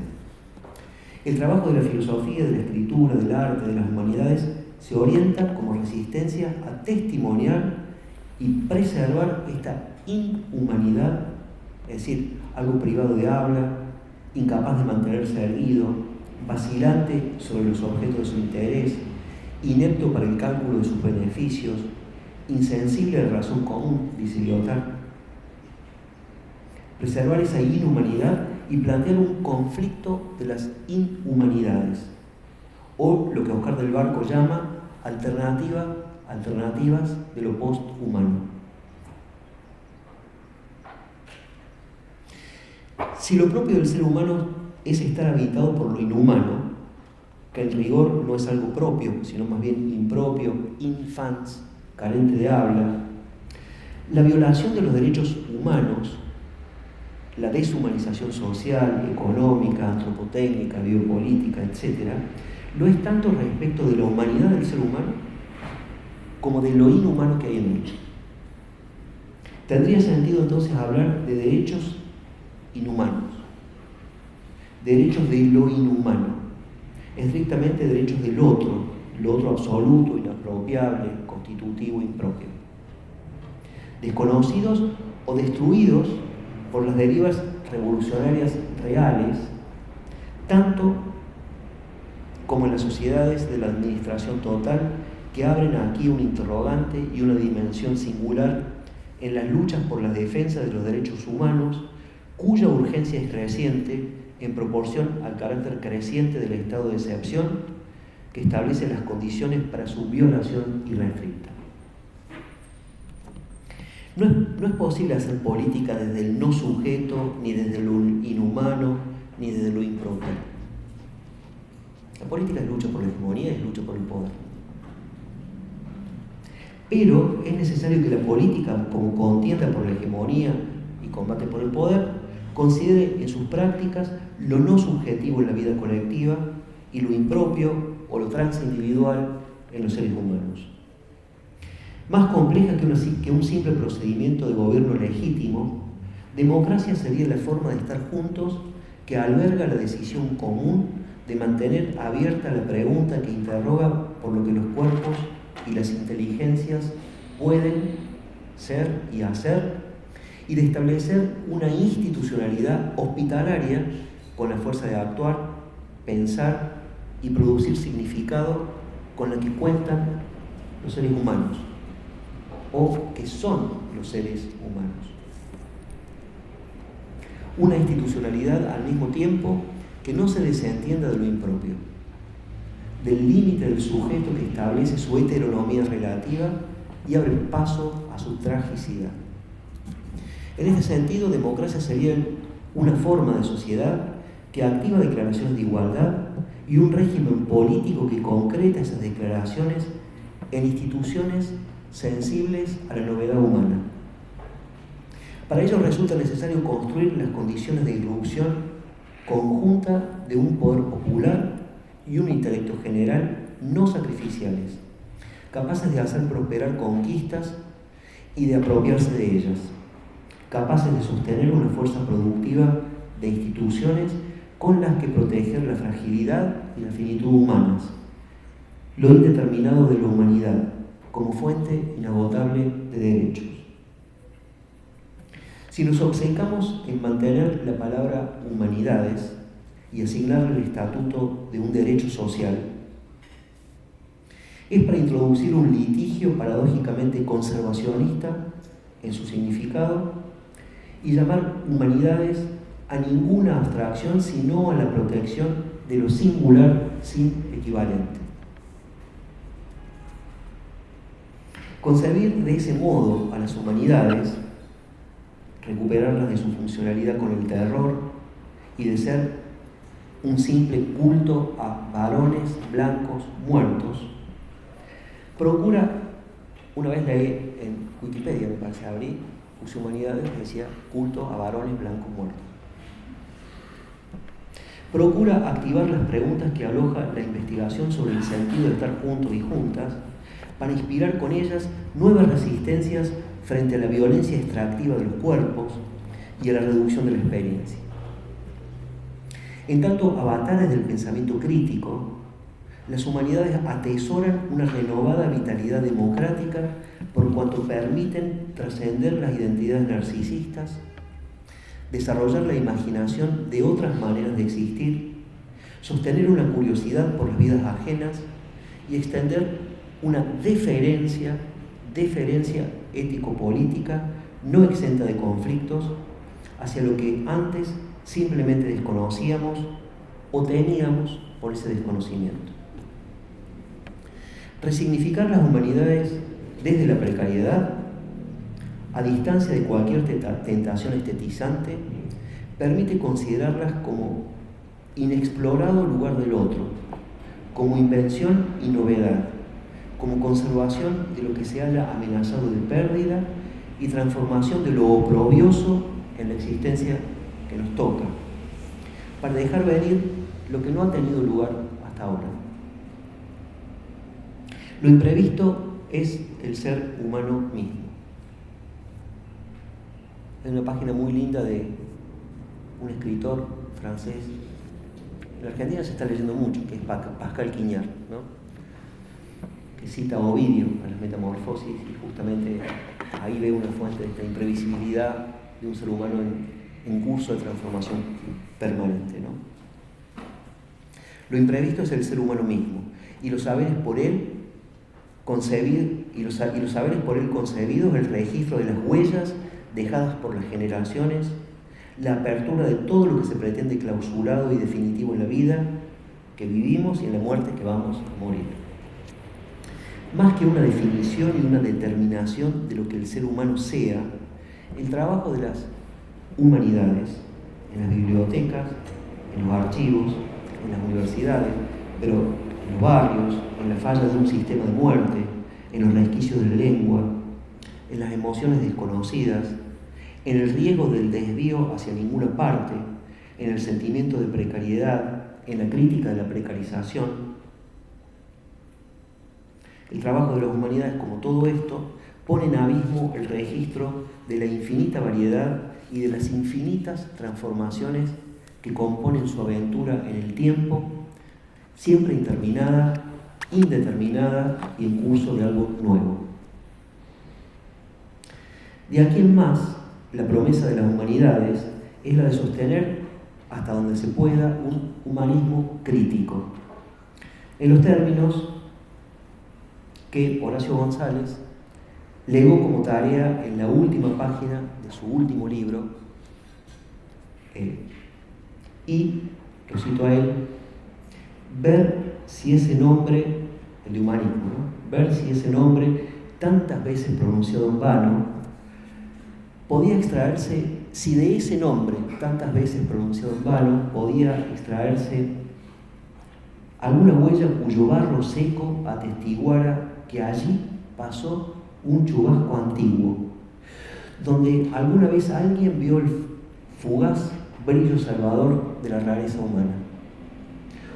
El trabajo de la filosofía, de la escritura, del arte, de las humanidades, se orienta como resistencia a testimoniar y preservar esta inhumanidad, es decir, algo privado de habla, incapaz de mantenerse erguido, vacilante sobre los objetos de su interés, inepto para el cálculo de sus beneficios, insensible a la razón común, dice Lyotard. Preservar esa inhumanidad y plantear un conflicto de las inhumanidades, o lo que Oscar del Barco llama alternativas de lo posthumano. Si lo propio del ser humano es estar habitado por lo inhumano, que en rigor no es algo propio, sino más bien impropio, infans, carente de habla, la violación de los derechos humanos, la deshumanización social, económica, antropotécnica, biopolítica, etc., lo es tanto respecto de la humanidad del ser humano como de lo inhumano que hay en él. Tendría sentido entonces hablar de derechos inhumanos, derechos de lo inhumano, estrictamente derechos del otro, lo otro absoluto, inapropiable, constitutivo, impropio, desconocidos o destruidos por las derivas revolucionarias reales, tanto como en las sociedades de la administración total, que abren aquí un interrogante y una dimensión singular en las luchas por la defensa de los derechos humanos, cuya urgencia es creciente en proporción al carácter creciente del estado de excepción que establece las condiciones para su violación irrestricta. No es posible hacer política desde el no sujeto, ni desde lo inhumano, ni desde lo impropio. La política es lucha por la hegemonía, es lucha por el poder. Pero es necesario que la política, como contienda por la hegemonía y combate por el poder, considere en sus prácticas lo no subjetivo en la vida colectiva y lo impropio o lo transindividual en los seres humanos. Más compleja que un simple procedimiento de gobierno legítimo, democracia sería la forma de estar juntos que alberga la decisión común de mantener abierta la pregunta que interroga por lo que los cuerpos y las inteligencias pueden ser y hacer, y de establecer una institucionalidad hospitalaria con la fuerza de actuar, pensar y producir significado con la que cuentan los seres humanos. o que son los seres humanos. Una institucionalidad al mismo tiempo que no se desentienda de lo impropio, del límite del sujeto que establece su heteronomía relativa y abre paso a su tragicidad. En este sentido, democracia sería una forma de sociedad que activa declaraciones de igualdad y un régimen político que concreta esas declaraciones en instituciones sensibles a la novedad humana. Para ello resulta necesario construir las condiciones de irrupción conjunta de un poder popular y un intelecto general no sacrificiales, capaces de hacer prosperar conquistas y de apropiarse de ellas, capaces de sostener una fuerza productiva de instituciones con las que proteger la fragilidad y la finitud humanas, lo indeterminado de la humanidad como fuente inagotable de derechos. Si nos obcecamos en mantener la palabra humanidades y asignarle el estatuto de un derecho social, es para introducir un litigio paradójicamente conservacionista en su significado y llamar humanidades a ninguna abstracción sino a la protección de lo singular sin equivalente. Concebir de ese modo a las humanidades, recuperarlas de su funcionalidad con el terror y de ser un simple culto a varones blancos muertos, procura, una vez leí en Wikipedia, me parece, abrí, puse humanidades, decía culto a varones blancos muertos. Procura activar las preguntas que aloja la investigación sobre el sentido de estar juntos y juntas para inspirar con ellas nuevas resistencias frente a la violencia extractiva de los cuerpos y a la reducción de la experiencia. En tanto avatares del pensamiento crítico, las humanidades atesoran una renovada vitalidad democrática por cuanto permiten trascender las identidades narcisistas, desarrollar la imaginación de otras maneras de existir, sostener una curiosidad por las vidas ajenas y extender una deferencia ético-política no exenta de conflictos hacia lo que antes simplemente desconocíamos o teníamos por ese desconocimiento. Resignificar las humanidades desde la precariedad, a distancia de cualquier tentación estetizante, permite considerarlas como inexplorado lugar del otro, como invención y novedad, como conservación de lo que se haya amenazado de pérdida y transformación de lo oprobioso en la existencia que nos toca, para dejar venir lo que no ha tenido lugar hasta ahora. Lo imprevisto es el ser humano mismo. Hay una página muy linda de un escritor francés, en la Argentina se está leyendo mucho, que es Pascal Quignard, ¿no? Que cita a Ovidio a las Metamorfosis y justamente ahí ve una fuente de esta imprevisibilidad de un ser humano en curso de transformación permanente, ¿no? Lo imprevisto es el ser humano mismo y los saberes por él concebidos, el registro de las huellas dejadas por las generaciones, la apertura de todo lo que se pretende clausurado y definitivo en la vida que vivimos y en la muerte que vamos a morir. Más que una definición y una determinación de lo que el ser humano sea, el trabajo de las humanidades, en las bibliotecas, en los archivos, en las universidades, pero en los barrios, en la falla de un sistema de muerte, en los resquicios de la lengua, en las emociones desconocidas, en el riesgo del desvío hacia ninguna parte, en el sentimiento de precariedad, en la crítica de la precarización. El trabajo de las humanidades, como todo esto, pone en abismo el registro de la infinita variedad y de las infinitas transformaciones que componen su aventura en el tiempo, siempre interminada, indeterminada y en curso de algo nuevo. De aquí en más, la promesa de las humanidades es la de sostener hasta donde se pueda un humanismo crítico, en los términos que Horacio González legó como tarea en la última página de su último libro, y, lo cito a él, ver si ese nombre, el de humanismo, ¿no? Ver si ese nombre, tantas veces pronunciado en vano, podía extraerse, si de ese nombre, tantas veces pronunciado en vano, podía extraerse alguna huella cuyo barro seco atestiguara que allí pasó un chubasco antiguo, donde alguna vez alguien vio el fugaz brillo salvador de la rareza humana.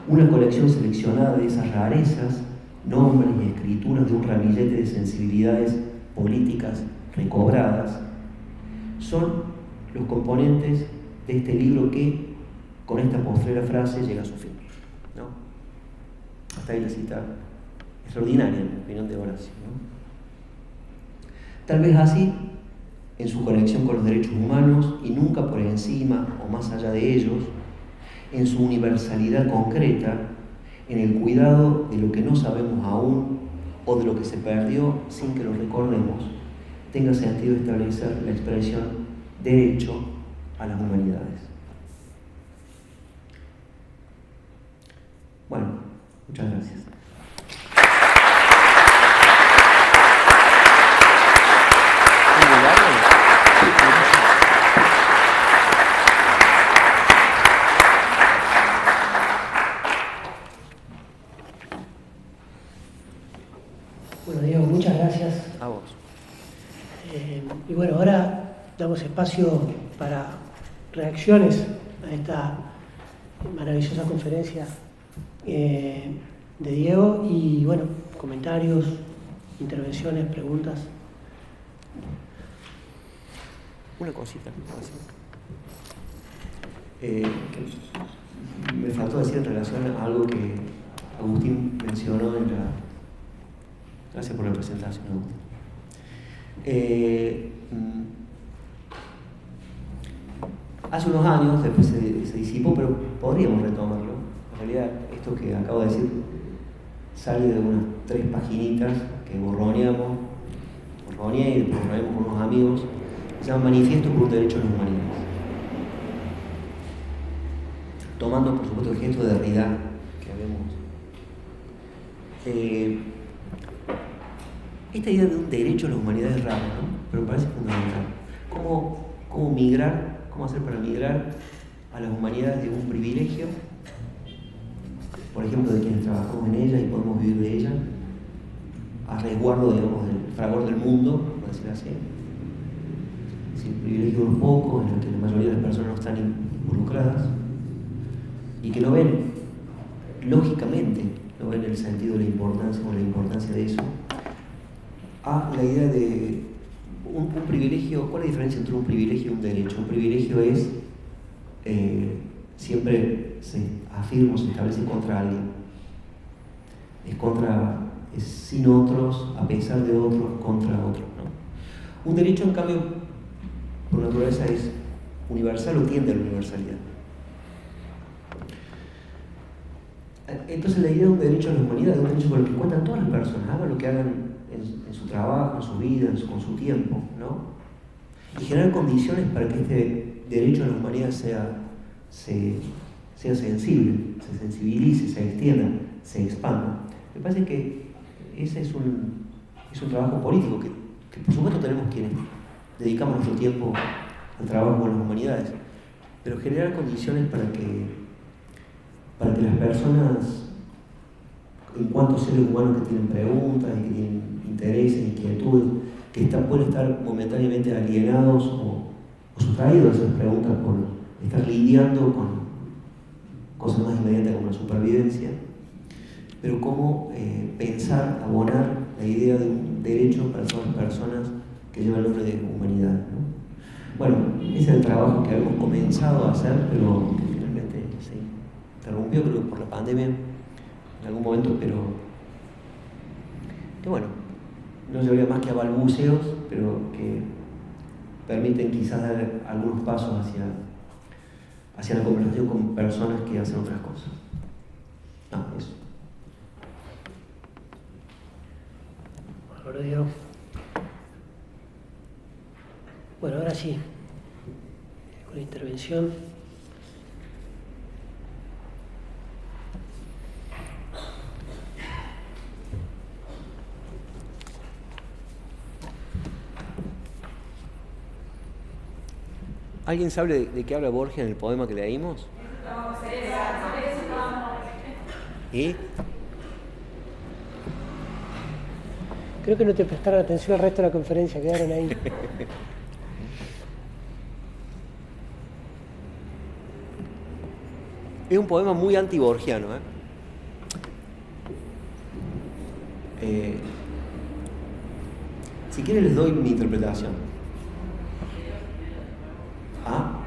Una colección seleccionada de esas rarezas, nombres y escrituras de un ramillete de sensibilidades políticas recobradas, son los componentes de este libro que, con esta postrera frase, llega a su fin, ¿no? Hasta ahí la cita extraordinaria, en la opinión de Horacio, ¿no? Tal vez así, en su conexión con los derechos humanos y nunca por encima o más allá de ellos, en su universalidad concreta, en el cuidado de lo que no sabemos aún o de lo que se perdió sin que lo recordemos, tenga sentido establecer la expresión derecho a las humanidades. Bueno, muchas gracias. Bueno, Diego, muchas gracias. A vos. Y bueno, ahora damos espacio para reacciones a esta maravillosa conferencia de Diego y bueno, comentarios, intervenciones, preguntas. Una cosita. Me faltó decir en relación a algo que Agustín mencionó en la... Gracias por la presentación, Agustín. Hace unos años, después se disipó, pero podríamos retomarlo. En realidad, esto que acabo de decir sale de unas 3 paginitas que borroneé y después borroneamos con unos amigos. Se llama Manifiesto por un Derecho a las Humanidades. Tomando, por supuesto, el gesto de Derrida que habíamos. Esta idea de un derecho a las humanidades es rara, ¿no? Pero me parece fundamental. ¿Cómo migrar? ¿Cómo hacer para migrar a las humanidades de un privilegio? Por ejemplo, de quienes trabajamos en ella y podemos vivir de ella, a resguardo, digamos, del fragor del mundo, por decir así. Sin privilegio de unos pocos, en el que la mayoría de las personas no están involucradas y que no ven, lógicamente, no ven el sentido de la importancia o la importancia de eso, a la idea de un privilegio. ¿Cuál es la diferencia entre un privilegio y un derecho? Un privilegio es, siempre se afirma, se establece contra alguien. Es sin otros, a pesar de otros, contra otros, ¿no? Un derecho, en cambio, por naturaleza es universal o tiende a la universalidad. Entonces la idea de un derecho a la humanidad es un derecho con el que cuentan todas las personas, hagan lo que hagan en su trabajo, en su vida, con su tiempo, ¿no? Y generar condiciones para que este derecho a la humanidad sea sensible, se sensibilice, se extienda, se expanda. Me parece que ese es un trabajo político que por supuesto tenemos quienes dedicamos nuestro tiempo al trabajo con las humanidades, pero generar condiciones para que las personas, en cuanto seres humanos que tienen preguntas y que tienen intereses, inquietudes, que pueden estar momentáneamente alienados o sustraídos a esas preguntas por estar lidiando con cosas más inmediatas como la supervivencia, pero cómo pensar, abonar la idea de un derecho para todas las personas que llevan el nombre de humanidad, ¿no? Bueno, ese es el trabajo que habíamos comenzado a hacer, pero que finalmente se interrumpió, creo que por la pandemia en algún momento, pero que bueno, no llevaría más que a balbuceos, pero que permiten quizás dar algunos pasos hacia la conversación con personas que hacen otras cosas. Eso. Ahora, Diego. sí, con la intervención. ¿Alguien sabe de qué habla Borges en el poema que leímos? ¿Y? Creo que no te prestaron atención al resto de la conferencia, quedaron ahí. Es un poema muy anti-borgiano, si quieren les doy mi interpretación. ¿Ah?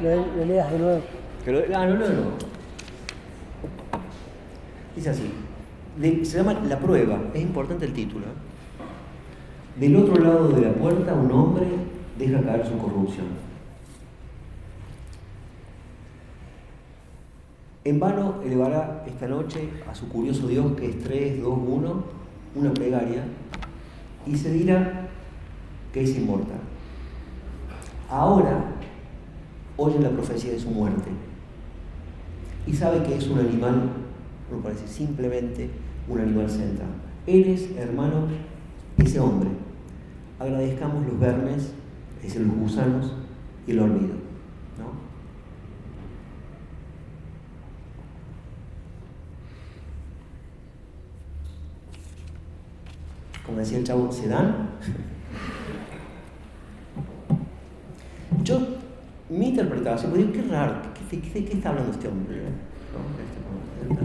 Lo leas de nuevo. No. Dice así. Se llama La prueba. Es importante el título. Del otro lado de la puerta un hombre deja caer su corrupción. En vano elevará esta noche a su curioso Dios, que es 3, 2, 1, una plegaria, y se dirá que es inmortal. Ahora oye la profecía de su muerte y sabe que es un animal, no parece, simplemente un animal sentado. Eres, hermano, ese hombre. Agradezcamos los vermes, es decir, los gusanos y el olvido, ¿no? Como decía el chavo, ¿se dan? Mi interpretación, pues digo, qué raro, ¿qué está hablando este hombre? ¿No?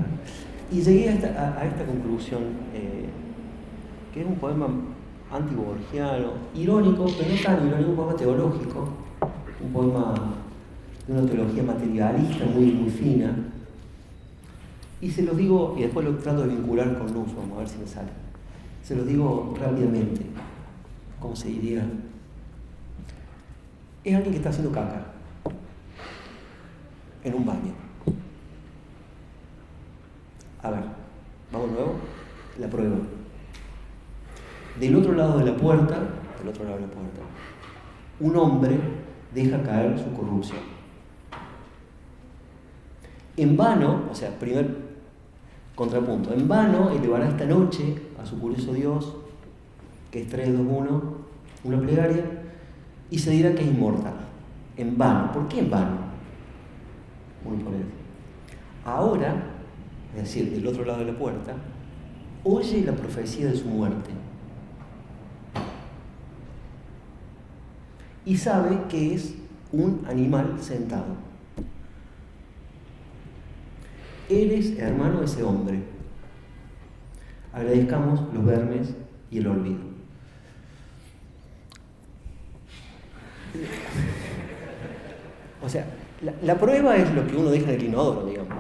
Y llegué a esta conclusión, que es un poema antiborgiano, irónico, pero no tan irónico, un poema teológico, un poema de una teología materialista muy, muy fina. Y se los digo, y después lo trato de vincular con Nussbaum, vamos a ver si me sale. Se los digo rápidamente, ¿cómo se diría? Es alguien que está haciendo caca en un baño. A ver, vamos de nuevo. La prueba. Del otro lado de la puerta, un hombre deja caer su corrupción. En vano, o sea, primer contrapunto, en vano elevará esta noche a su curioso Dios, que es 3, 2, 1, una plegaria, y se dirá que es inmortal. En vano. ¿Por qué en vano? Muy por él. Ahora, es decir, del otro lado de la puerta, oye la profecía de su muerte. Y sabe que es un animal sentado. Eres, hermano, ese hombre. Agradezcamos los vermes y el olvido. O sea, la prueba es lo que uno deja en el inodoro, digamos.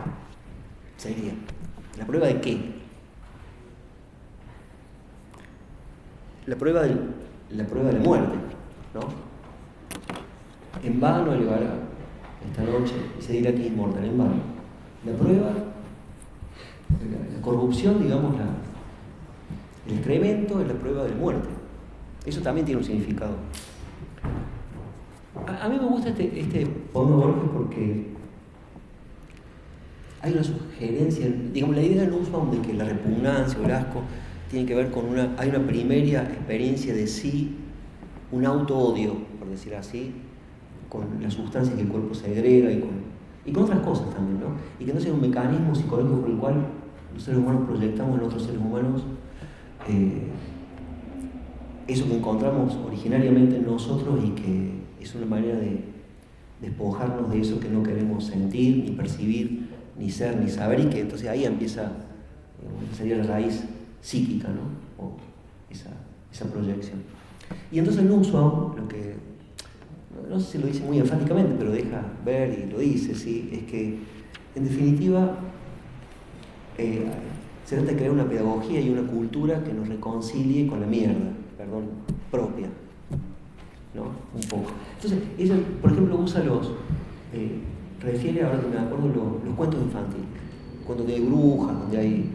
Sería. ¿La prueba de qué? La prueba de la muerte, ¿no? En vano elevará esta noche y se dirá que es inmortal, en vano. La prueba, la corrupción, digamos, el excremento es la prueba de la muerte. Eso también tiene un significado. A mí me gusta este poema de Borges porque hay una sugerencia, digamos, la idea de Nussbaum de que la repugnancia o el asco tiene que ver con hay una primera experiencia de sí, un auto-odio, por decir así, con las sustancias que el cuerpo segrega y con otras cosas también, ¿no? Y que entonces es un mecanismo psicológico por el cual los seres humanos proyectamos en otros seres humanos eso que encontramos originariamente en nosotros y que es una manera de despojarnos de eso que no queremos sentir, ni percibir, ni ser, ni saber, y que entonces ahí empieza, sería la raíz psíquica, ¿no? O esa proyección. Y entonces Nussbaum, lo que, no sé si lo dice muy enfáticamente, pero deja ver y lo dice, ¿sí? Es que, en definitiva, se trata de crear una pedagogía y una cultura que nos reconcilie con la mierda, perdón, propia, ¿no? Un poco. Entonces, ella, por ejemplo, usa refiere, ahora que me acuerdo, los cuentos infantiles, cuando hay brujas, donde hay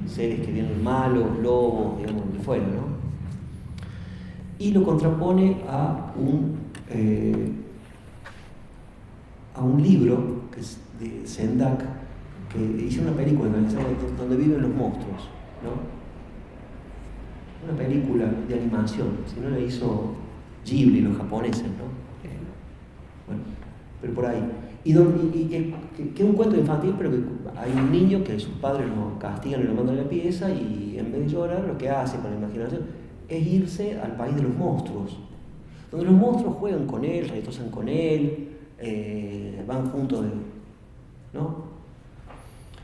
seres que vienen malos, lobos, digamos, de fuera, ¿no? y lo contrapone a un libro que es de Sendak, que hizo una película donde viven los monstruos, ¿no? Una película de animación, si no la hizo Ghibli, los japoneses, ¿no? Bueno, pero por ahí. Y que es un cuento infantil, pero que hay un niño que sus padres lo castigan y lo mandan a la pieza, y en vez de llorar, lo que hace con la imaginación es irse al país de los monstruos, donde los monstruos juegan con él, retozan con él, van juntos, ¿no?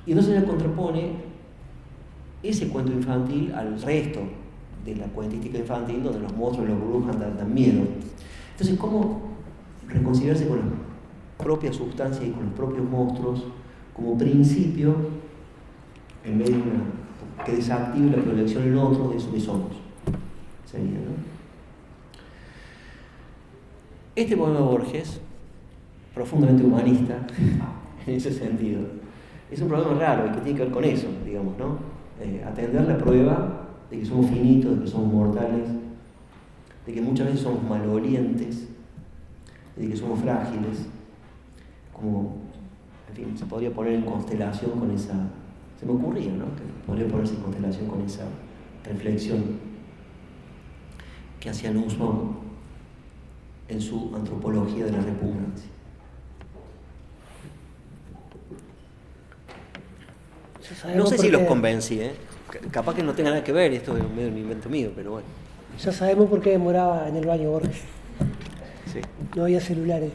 Y entonces él contrapone ese cuento infantil al resto de la cuentística infantil, donde los monstruos y los brujas dan miedo. Entonces, ¿cómo reconciliarse con la propia sustancia y con los propios monstruos como principio, en vez de que desactive la proyección en otro de eso que somos? Sería, ¿no? Este poema de Borges, profundamente humanista, en ese sentido, es un problema raro y que tiene que ver con eso, digamos, ¿no? Atender la prueba de que somos finitos, de que somos mortales, de que muchas veces somos malolientes, de que somos frágiles, como, en fin, se podría poner en constelación con esa, se me ocurría, ¿no? Que podría ponerse en constelación con esa reflexión que hacía Nussbaum en su antropología de la repugnancia. No sé si los convencí, ¿eh? Capaz que no tenga nada que ver, esto es medio un invento mío, pero bueno. Ya sabemos por qué demoraba en el baño Borges. Sí. No había celulares.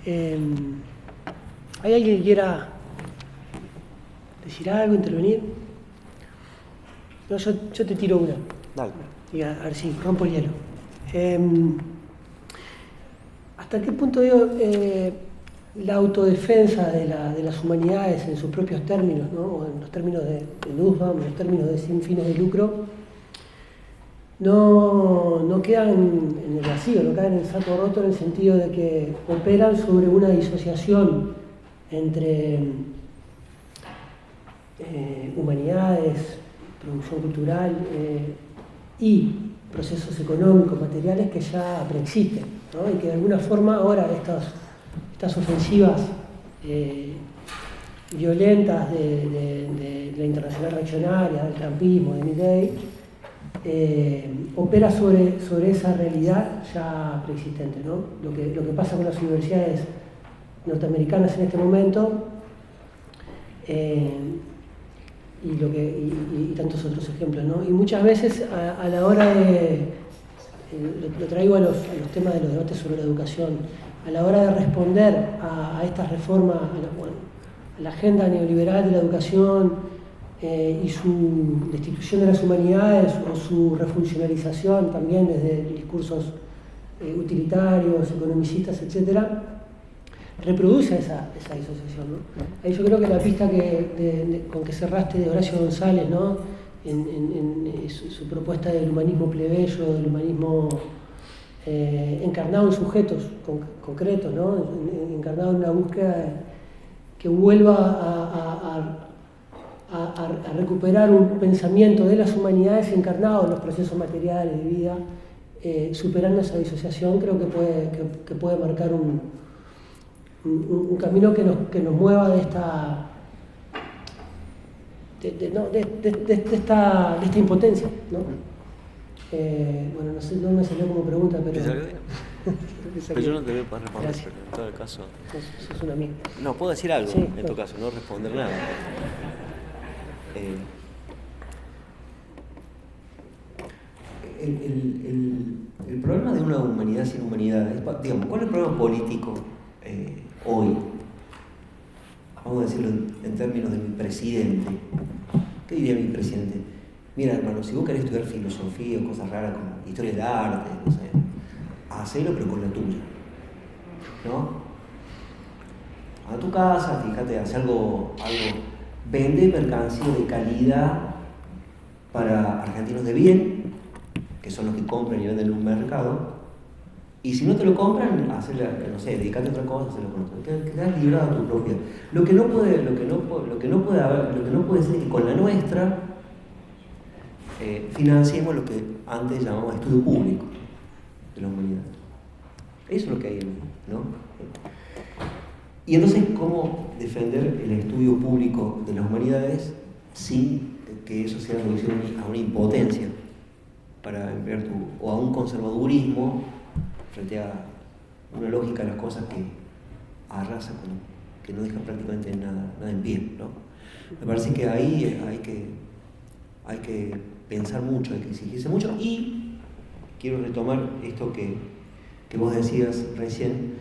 ¿Hay alguien que quiera decir algo, intervenir? No, yo te tiro una. Dale. Y a ver si rompo el hielo. ¿Hasta qué punto la autodefensa de las humanidades en sus propios términos, ¿no? O en los términos de Nussbaum, en los términos de sin fines de lucro, no quedan en el vacío, no caen en el saco roto, en el sentido de que operan sobre una disociación entre humanidades, producción cultural y procesos económicos, materiales que ya preexisten, ¿no? Y que de alguna forma ahora estas ofensivas violentas de la internacional reaccionaria, del trampismo, de Milley, opera sobre esa realidad ya preexistente, ¿no? Lo que pasa con las universidades norteamericanas en este momento y tantos otros ejemplos, ¿no? Y muchas veces a la hora de, lo traigo a los temas de los debates sobre la educación, a la hora de responder a estas reformas, a la agenda neoliberal de la educación y su destitución de las humanidades o su refuncionalización también desde discursos utilitarios, economicistas, etcétera, reproduce esa disociación, ¿no? Ahí yo creo que la pista con que cerraste de Horacio González, ¿no? en su propuesta del humanismo plebeyo, del humanismo encarnado en sujetos concretos, ¿no? Encarnado en una búsqueda que vuelva a recuperar un pensamiento de las humanidades encarnado en los procesos materiales de vida, superando esa disociación, creo que puede marcar un camino que nos mueva de esta impotencia, ¿no? Bueno, no sé, no me salió como pregunta, pero... Pero yo no te voy a poder responder, pero en todo el caso... Sos un amigo. No, puedo decir algo, sí, en tu caso, no responder nada. El problema de una humanidad sin humanidad es, digamos, ¿cuál es el problema político hoy? Vamos a decirlo en términos de mi presidente. ¿Qué diría mi presidente? Mira, hermano, si vos querés estudiar filosofía o cosas raras como historia del arte, no sé, hacelo pero con la tuya, ¿no? A tu casa, fíjate, haz algo, vende mercancía de calidad para argentinos de bien, que son los que compran y venden en un mercado, y si no te lo compran, no sé, dedicate a otra cosa, hacerlo con otro. Que te has librado a tu propia. Lo que no puede ser es que con la nuestra financiemos lo que antes llamábamos estudio público de la humanidad. Eso es lo que hay, ¿no? Y entonces, ¿cómo defender el estudio público de las humanidades sin que eso sea reducido a una impotencia para emplear o a un conservadurismo frente a una lógica de las cosas que arrasa que no deja prácticamente nada en pie, ¿no? Me parece que ahí hay que pensar mucho, hay que exigirse mucho, y quiero retomar esto que vos decías recién,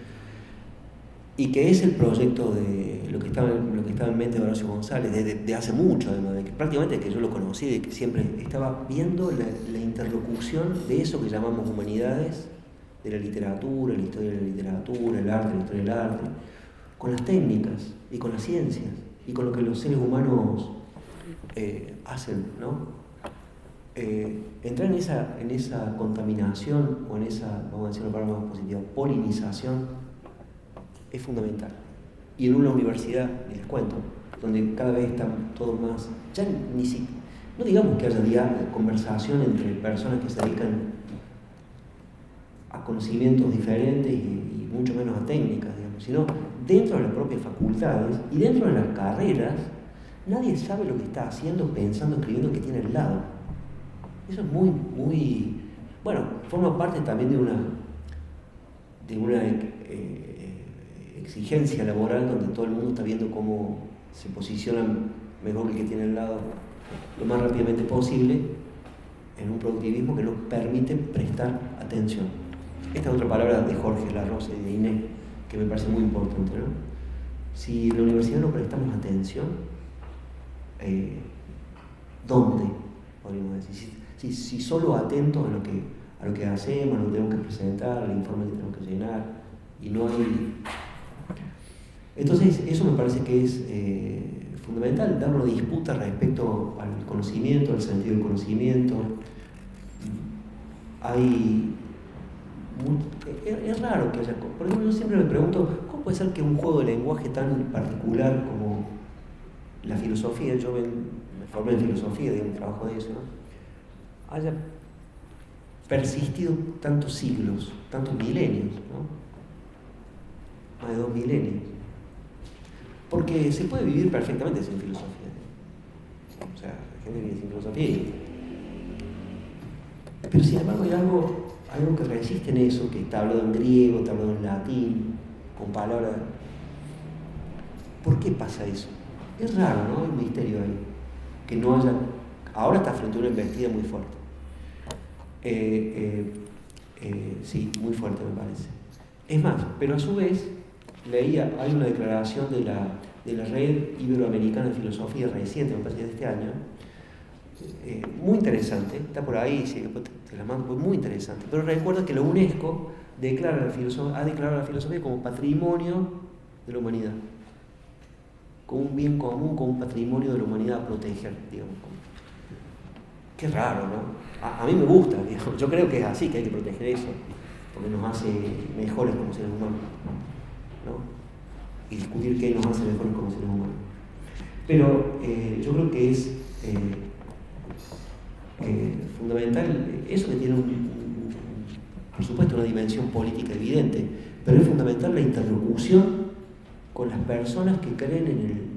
y que es el proyecto de lo que estaba en mente de Horacio González, de hace mucho, además, de que prácticamente que yo lo conocí, de que siempre estaba viendo la interlocución de eso que llamamos humanidades, de la literatura, la historia de la literatura, el arte, la historia del arte, con las técnicas y con las ciencias y con lo que los seres humanos hacen, ¿no? Entrar en esa contaminación o en esa, vamos a decir una palabra más positiva, polinización, es fundamental. Y en una universidad, ni les cuento, donde cada vez están todos más, ya no digamos que haya conversación entre personas que se dedican a conocimientos diferentes y mucho menos a técnicas, digamos, sino dentro de las propias facultades y dentro de las carreras, nadie sabe lo que está haciendo, pensando, escribiendo, que tiene al lado. Eso es muy, bueno, forma parte también de una exigencia laboral donde todo el mundo está viendo cómo se posiciona mejor el que tiene al lado lo más rápidamente posible en un productivismo que nos permite prestar atención. Esta es otra palabra de Jorge Larrosa y de Inés que me parece muy importante, ¿no? Si en la universidad no prestamos atención, ¿dónde? Podríamos decir. Si solo atentos a lo que hacemos, a lo que tenemos que presentar, al informe que tenemos que llenar, y no hay... Entonces, eso me parece que es fundamental, dar una disputa respecto al conocimiento, al sentido del conocimiento. Es raro que haya... Por ejemplo, yo siempre me pregunto, ¿cómo puede ser que un juego de lenguaje tan particular como la filosofía, yo me formé en filosofía, digamos, trabajo de eso, ¿no?, haya persistido tantos siglos, tantos milenios, ¿no? Más de 2 milenios. Porque se puede vivir perfectamente sin filosofía. O sea, la gente vive sin filosofía. Pero sin embargo hay algo que resiste en eso, que está hablado en griego, está hablado en latín, con palabras. ¿Por qué pasa eso? Es raro, ¿no? Hay un misterio ahí. Que no haya... Ahora está frente a una embestida muy fuerte. Sí, muy fuerte me parece. Es más, pero a su vez hay una declaración de la Red Iberoamericana de Filosofía reciente, me parece de este año, muy interesante, está por ahí, sí, te la mando, muy interesante, pero recuerda que la UNESCO ha declarado la filosofía como patrimonio de la humanidad, como un bien común, como un patrimonio de la humanidad a proteger, digamos. Qué raro, ¿no? A mí me gusta, digamos. Yo creo que es así, que hay que proteger eso, porque nos hace mejores como seres humanos, ¿no? Y discutir qué nos hace mejores como seres humanos. Pero yo creo que es fundamental, eso que tiene por supuesto una dimensión política evidente, pero es fundamental la interlocución con las personas que creen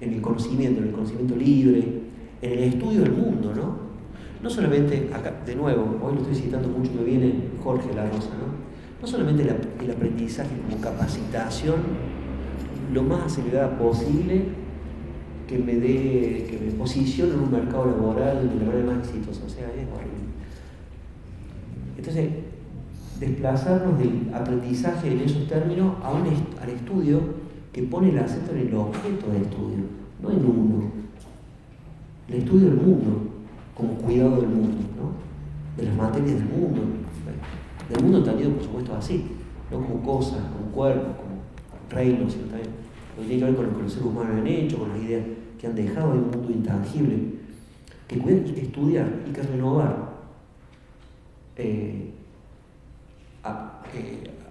en el conocimiento libre, en el estudio del mundo, ¿no? No solamente, acá, de nuevo, hoy lo estoy citando mucho, me viene Jorge Larrosa, ¿no? No solamente el aprendizaje como capacitación lo más acelerada posible que me posicione en un mercado laboral de la manera más exitosa, o sea, es horrible. Entonces, desplazarnos del aprendizaje en esos términos al estudio que pone el acento en el objeto de estudio, no en uno. El estudio del mundo, como cuidado del mundo, ¿no? De las materias del mundo entendido por supuesto así, no como cosas, como cuerpos, como reinos, sino también lo que tiene que ver con lo que los seres humanos han hecho, con las ideas que han dejado en un mundo intangible, que hay que estudiar y que renovar.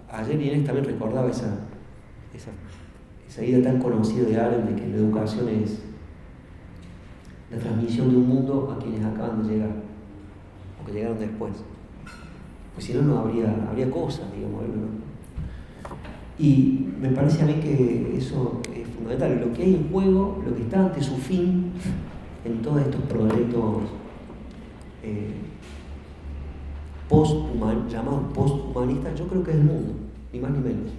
Ayer Inés también recordaba esa idea tan conocida de Arendt de que la educación es la transmisión de un mundo a quienes acaban de llegar. que llegaron después. Pues si no, no habría cosas, digamos, ¿no? Y me parece a mí que eso es fundamental. Lo que hay en juego, lo que está ante su fin en todos estos proyectos llamados posthumanistas, yo creo que es el mundo, ni más ni menos.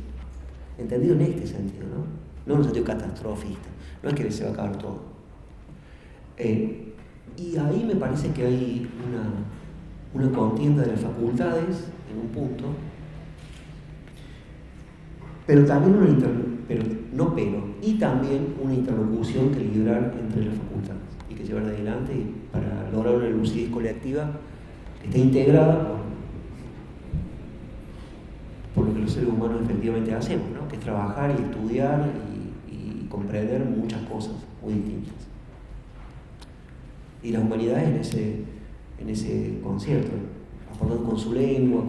Entendido en este sentido, ¿no? No en un sentido catastrofista. No es que se va a acabar todo. Y ahí me parece que hay una contienda de las facultades, en un punto, pero también y también una interlocución que librar entre las facultades y que llevar adelante para lograr una lucidez colectiva que esté integrada por lo que los seres humanos efectivamente hacemos, ¿no? Que es trabajar y estudiar y comprender muchas cosas muy distintas. Y las humanidades en ese concierto, acordando con su lengua,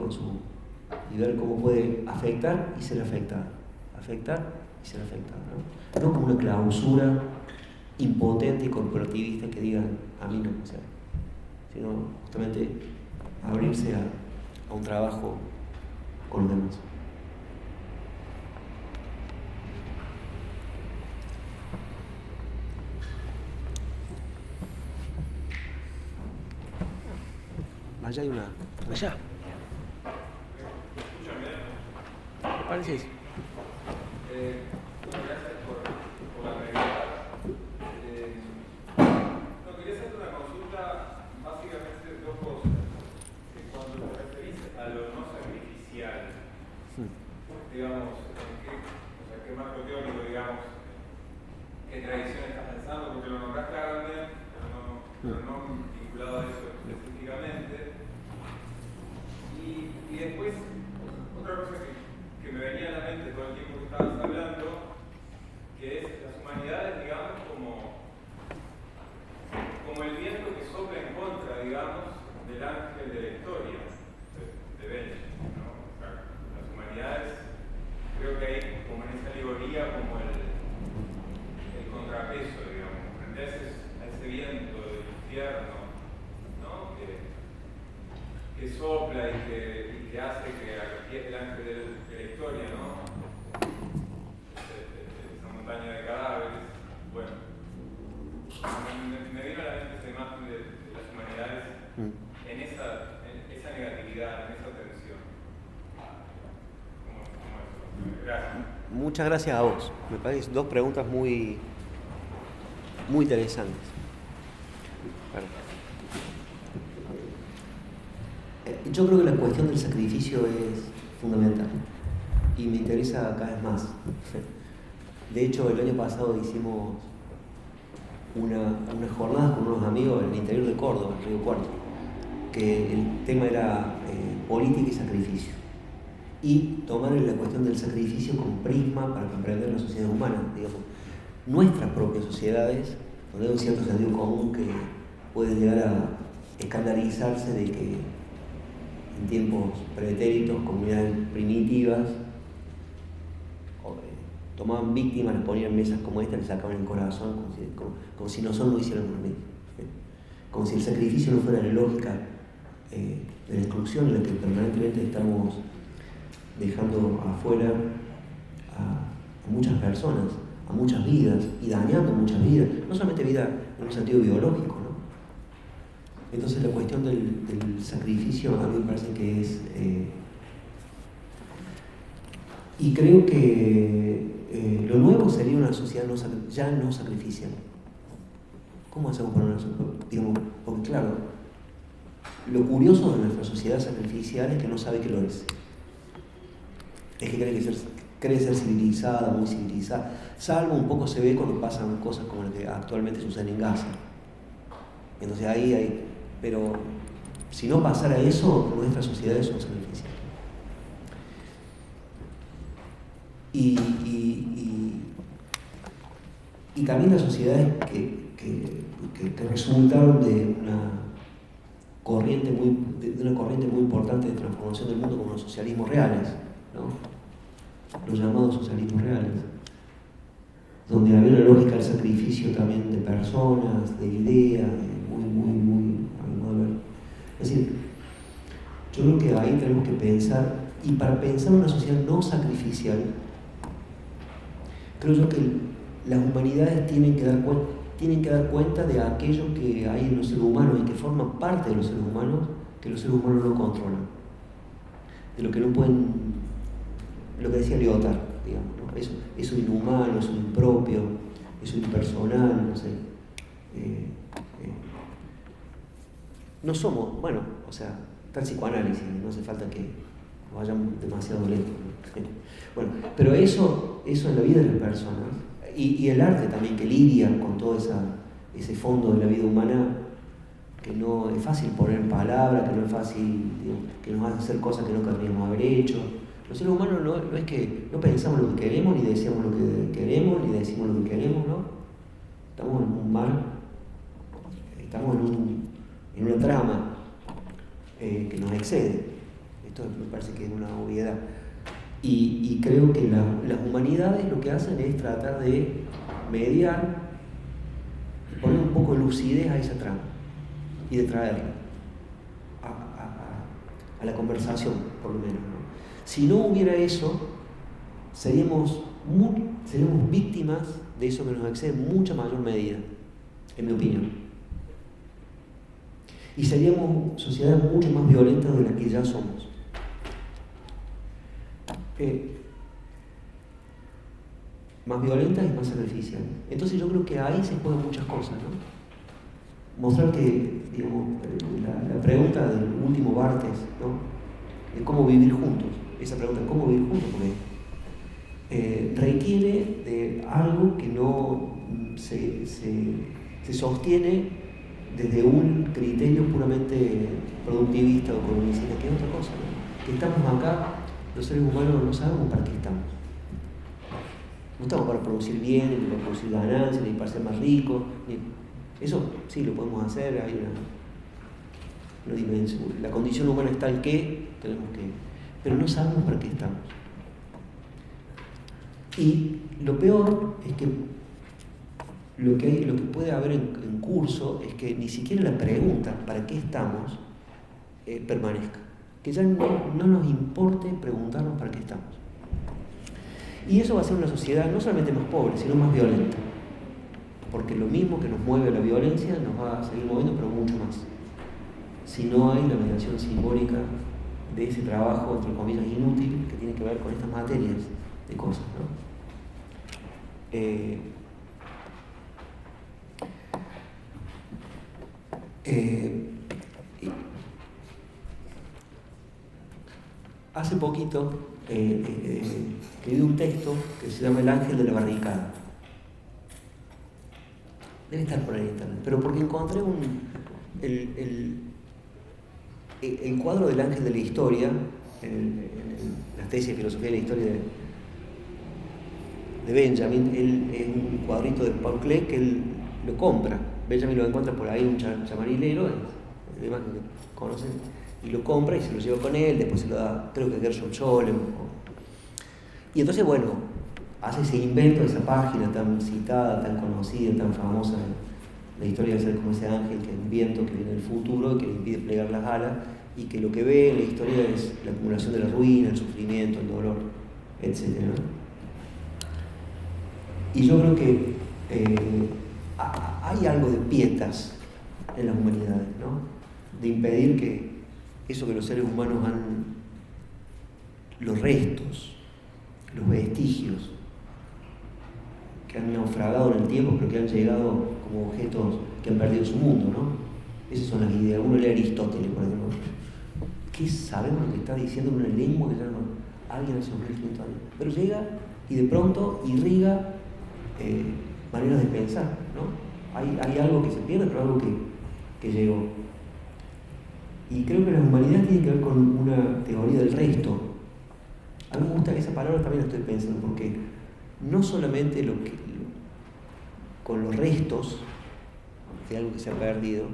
y ver cómo puede afectar y ser afectado, ¿no? No como una clausura impotente y corporativista que diga a mí no, sino justamente abrirse a un trabajo con los demás. Allá hay una. Allá. ¿Me parece? Gracias por la pregunta. Quería hacerte una consulta, básicamente dos cosas. Cuando te referís a lo no sacrificial, digamos, ¿qué marco teórico, digamos, qué tradición estás pensando? Porque lo nombrás claramente, pero no vinculado a eso específicamente. Y después, otra cosa que me venía a la mente todo el tiempo que estabas hablando, que es las humanidades, digamos, como el viento que sopla en contra, digamos, del ángel de la historia, de Benjamin, ¿no? O sea, las humanidades, creo que hay como en esa alegoría como el contrapeso, digamos, frente a ese viento del infierno, ¿no? Que sopla y que hace que el ángel de la historia, ¿no? Esa montaña de cadáveres, bueno, me vino a la mente esa imagen de las humanidades en esa negatividad, en esa tensión. ¿Cómo eso? Gracias. Muchas gracias a vos. Me parecen dos preguntas muy interesantes. Bueno. Yo creo que la cuestión del sacrificio es fundamental y me interesa cada vez más. De hecho, el año pasado hicimos unas jornadas con unos amigos en el interior de Córdoba, en Río Cuarto, que el tema era política y sacrificio. Y tomar la cuestión del sacrificio como prisma para comprender las sociedades humanas, digamos, nuestras propias sociedades, donde hay un cierto sentido común que puede llegar a escandalizarse de que en tiempos pretéritos, comunidades primitivas tomaban víctimas, las ponían en mesas como esta, les sacaban el corazón, como si nosotros no hiciéramos lo mismo. Como si el sacrificio no fuera la lógica de la exclusión en la que permanentemente estamos dejando afuera a muchas personas, a muchas vidas, y dañando muchas vidas, no solamente vida en un sentido biológico, ¿no? Entonces la cuestión del sacrificio a mí me parece que es... y creo que lo nuevo sería una sociedad ya no sacrificial. ¿Cómo hacemos para una sociedad? Digamos, porque claro, lo curioso de nuestra sociedad sacrificial es que no sabe que lo es. Es que cree ser civilizada, muy civilizada. Salvo un poco se ve cuando pasan cosas como las que actualmente suceden en Gaza. Entonces ahí hay... Pero si no pasara eso, nuestras sociedades son sacrificiales. Y también las sociedades que resultaron de una corriente muy importante de transformación del mundo como los socialismos reales, ¿no? Los llamados socialismos reales, donde había una lógica del sacrificio también de personas, de ideas, muy a mi modo de ver. Es decir, Yo creo que ahí tenemos que pensar, y para pensar en una sociedad no sacrificial, creo yo que las humanidades tienen que dar cuenta de aquello que hay en los seres humanos y que forman parte de los seres humanos, que los seres humanos no controlan, de lo que no pueden, lo que decía Lyotard, digamos, ¿no? Eso inhumano, eso impropio, eso impersonal, no sé. No somos, bueno, o sea, está el psicoanálisis, no hace falta que vayamos demasiado lejos, ¿no? Bueno, pero eso en la vida de las personas, y el arte también, que lidia con todo ese fondo de la vida humana, que no es fácil poner en palabras, que no es fácil, digamos, que nos hace hacer cosas que no querríamos haber hecho. Los seres humanos no es que no pensamos lo que queremos, ni deseamos lo que queremos, ni decimos lo que queremos, ¿no? Estamos en un mar, estamos en una trama que nos excede. Esto me parece que es una obviedad. Y creo que las humanidades lo que hacen es tratar de mediar, poner un poco de lucidez a esa trama y de traerla a la conversación, por lo menos, ¿no? Si no hubiera eso, seríamos víctimas de eso que nos excede en mucha mayor medida, en mi opinión. Y seríamos sociedades mucho más violentas de las que ya somos. Más violentas y más sacrificiales. Entonces yo creo que ahí se juegan muchas cosas, ¿no? Mostrar que, digamos, la pregunta del último Barthes, ¿no? De cómo vivir juntos, esa pregunta, ¿cómo vivir juntos? Porque requiere de algo que no se sostiene desde un criterio puramente productivista o economicista, que es otra cosa, ¿no? Que estamos acá, los seres humanos no sabemos para qué estamos. No estamos para producir bien, ni para producir ganancias, ni para ser más ricos. Eso sí lo podemos hacer, hay una dimensión. La condición humana es tal que tenemos que... Pero no sabemos para qué estamos. Y lo peor es que lo que puede haber en curso es que ni siquiera la pregunta ¿para qué estamos? Permanezca. Que ya no nos importe preguntarnos para qué estamos. Y eso va a ser una sociedad no solamente más pobre, sino más violenta. Porque lo mismo que nos mueve a la violencia nos va a seguir moviendo, pero mucho más. Si no hay la mediación simbólica de ese trabajo, entre comillas, inútil, que tiene que ver con estas materias de cosas, ¿no? Hace poquito escribí un texto que se llama El ángel de la barricada. Debe estar por ahí en internet, pero porque encontré el cuadro del ángel de la historia en las tesis de filosofía de la historia de Benjamin. Él es un cuadrito de Paul Klee que él lo compra. Benjamin lo encuentra por ahí, un chamarilero, la imagen que conocen, y lo compra y se lo lleva con él, después se lo da, creo que a Gershom Scholem. Y entonces, bueno, hace ese invento de esa página tan citada, tan conocida, tan famosa. La historia debe ser como ese ángel que es un viento que viene del futuro y que le impide plegar las alas, y que lo que ve en la historia es la acumulación de la ruina, el sufrimiento, el dolor, etc. Y yo creo que hay algo de pietas en las humanidades, ¿no? De impedir que eso que los seres humanos los restos, los vestigios que han naufragado en el tiempo, pero que han llegado como objetos que han perdido su mundo, ¿no? Esas son las ideas. Uno lee a Aristóteles, por ejemplo. ¿Qué sabemos lo que está diciendo en una lengua que ya alguien hace 1500 años? Pero llega y de pronto irriga maneras de pensar, ¿no? Hay algo que se pierde, pero algo que llegó. Y creo que las humanidades tienen que ver con una teoría del resto. A mí me gusta esa palabra, también la estoy pensando, porque no solamente con los restos de algo que se ha perdido,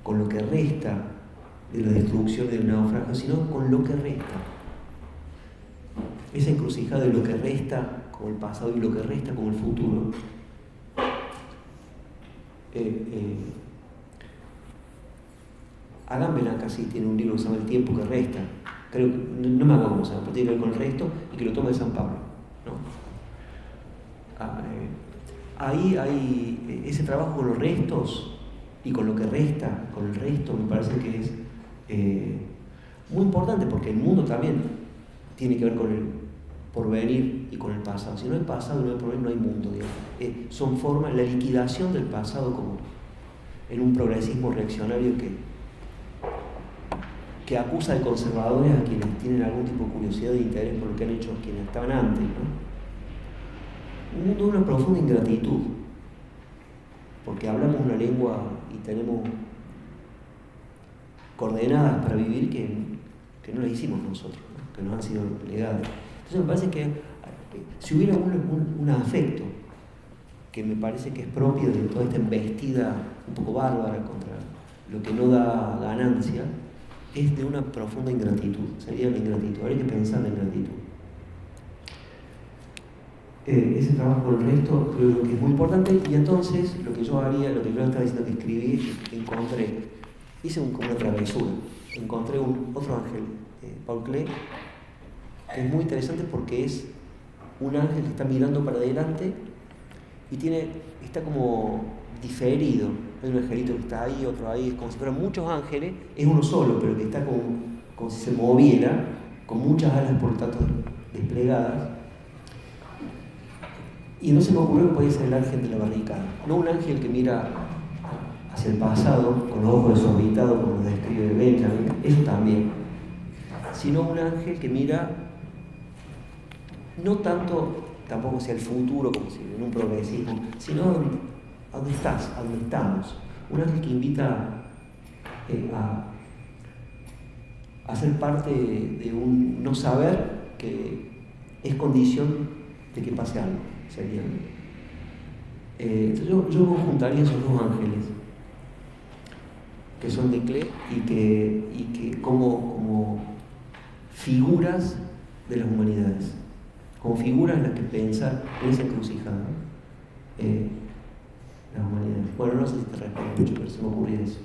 con lo que resta de la destrucción del naufragio, sino con lo que resta. Esa encrucijada de lo que resta como el pasado y lo que resta como el futuro. Agamben casi tiene un libro que se llama El tiempo que resta, creo, no me acuerdo cómo se llama, pero tiene que ver con el resto y que lo toma de San Pablo, ¿no? Ahí hay ese trabajo con los restos y con lo que resta, con el resto, me parece que es muy importante, porque el mundo también tiene que ver con el porvenir y con el pasado. Si no hay pasado y no hay porvenir, no hay mundo, digamos. Son formas, la liquidación del pasado como en un progresismo reaccionario que acusa de conservadores a quienes tienen algún tipo de curiosidad e interés por lo que han hecho quienes estaban antes, ¿no? Un mundo de una profunda ingratitud, porque hablamos una lengua y tenemos coordenadas para vivir que no las hicimos nosotros, ¿no? Que nos han sido legadas. Entonces me parece que si hubiera un afecto que me parece que es propio de toda esta embestida un poco bárbara contra lo que no da ganancia, es de una profunda ingratitud, sería la ingratitud, habría que pensar en la ingratitud. Ese trabajo con el resto creo que es muy importante, y entonces lo que yo haría, lo que yo estaba diciendo que escribí, hice como una travesura, encontré otro ángel, Paul Klee, que es muy interesante porque es un ángel que está mirando para adelante y está como diferido. Hay un angelito que está ahí, otro ahí, es como si fueran muchos ángeles, es uno solo, pero que está como si se moviera, con muchas alas por lo tanto desplegadas. Y entonces me ocurrió que podía ser el ángel de la barricada, no un ángel que mira hacia el pasado, con los ojos desorbitados, como lo describe Benjamin, eso también, sino un ángel que mira no tanto, tampoco hacia el futuro, como si en un progresismo, sino a dónde estás, a dónde estamos. Un ángel que invita a ser parte de un no saber que es condición de que pase algo. Sería. Entonces yo juntaría esos dos ángeles, que son de Klee y que como figuras de las humanidades, como figuras en las que pensar en esa encrucijada, las humanidades. Bueno, no sé si te respondo mucho, pero se me ocurrió eso.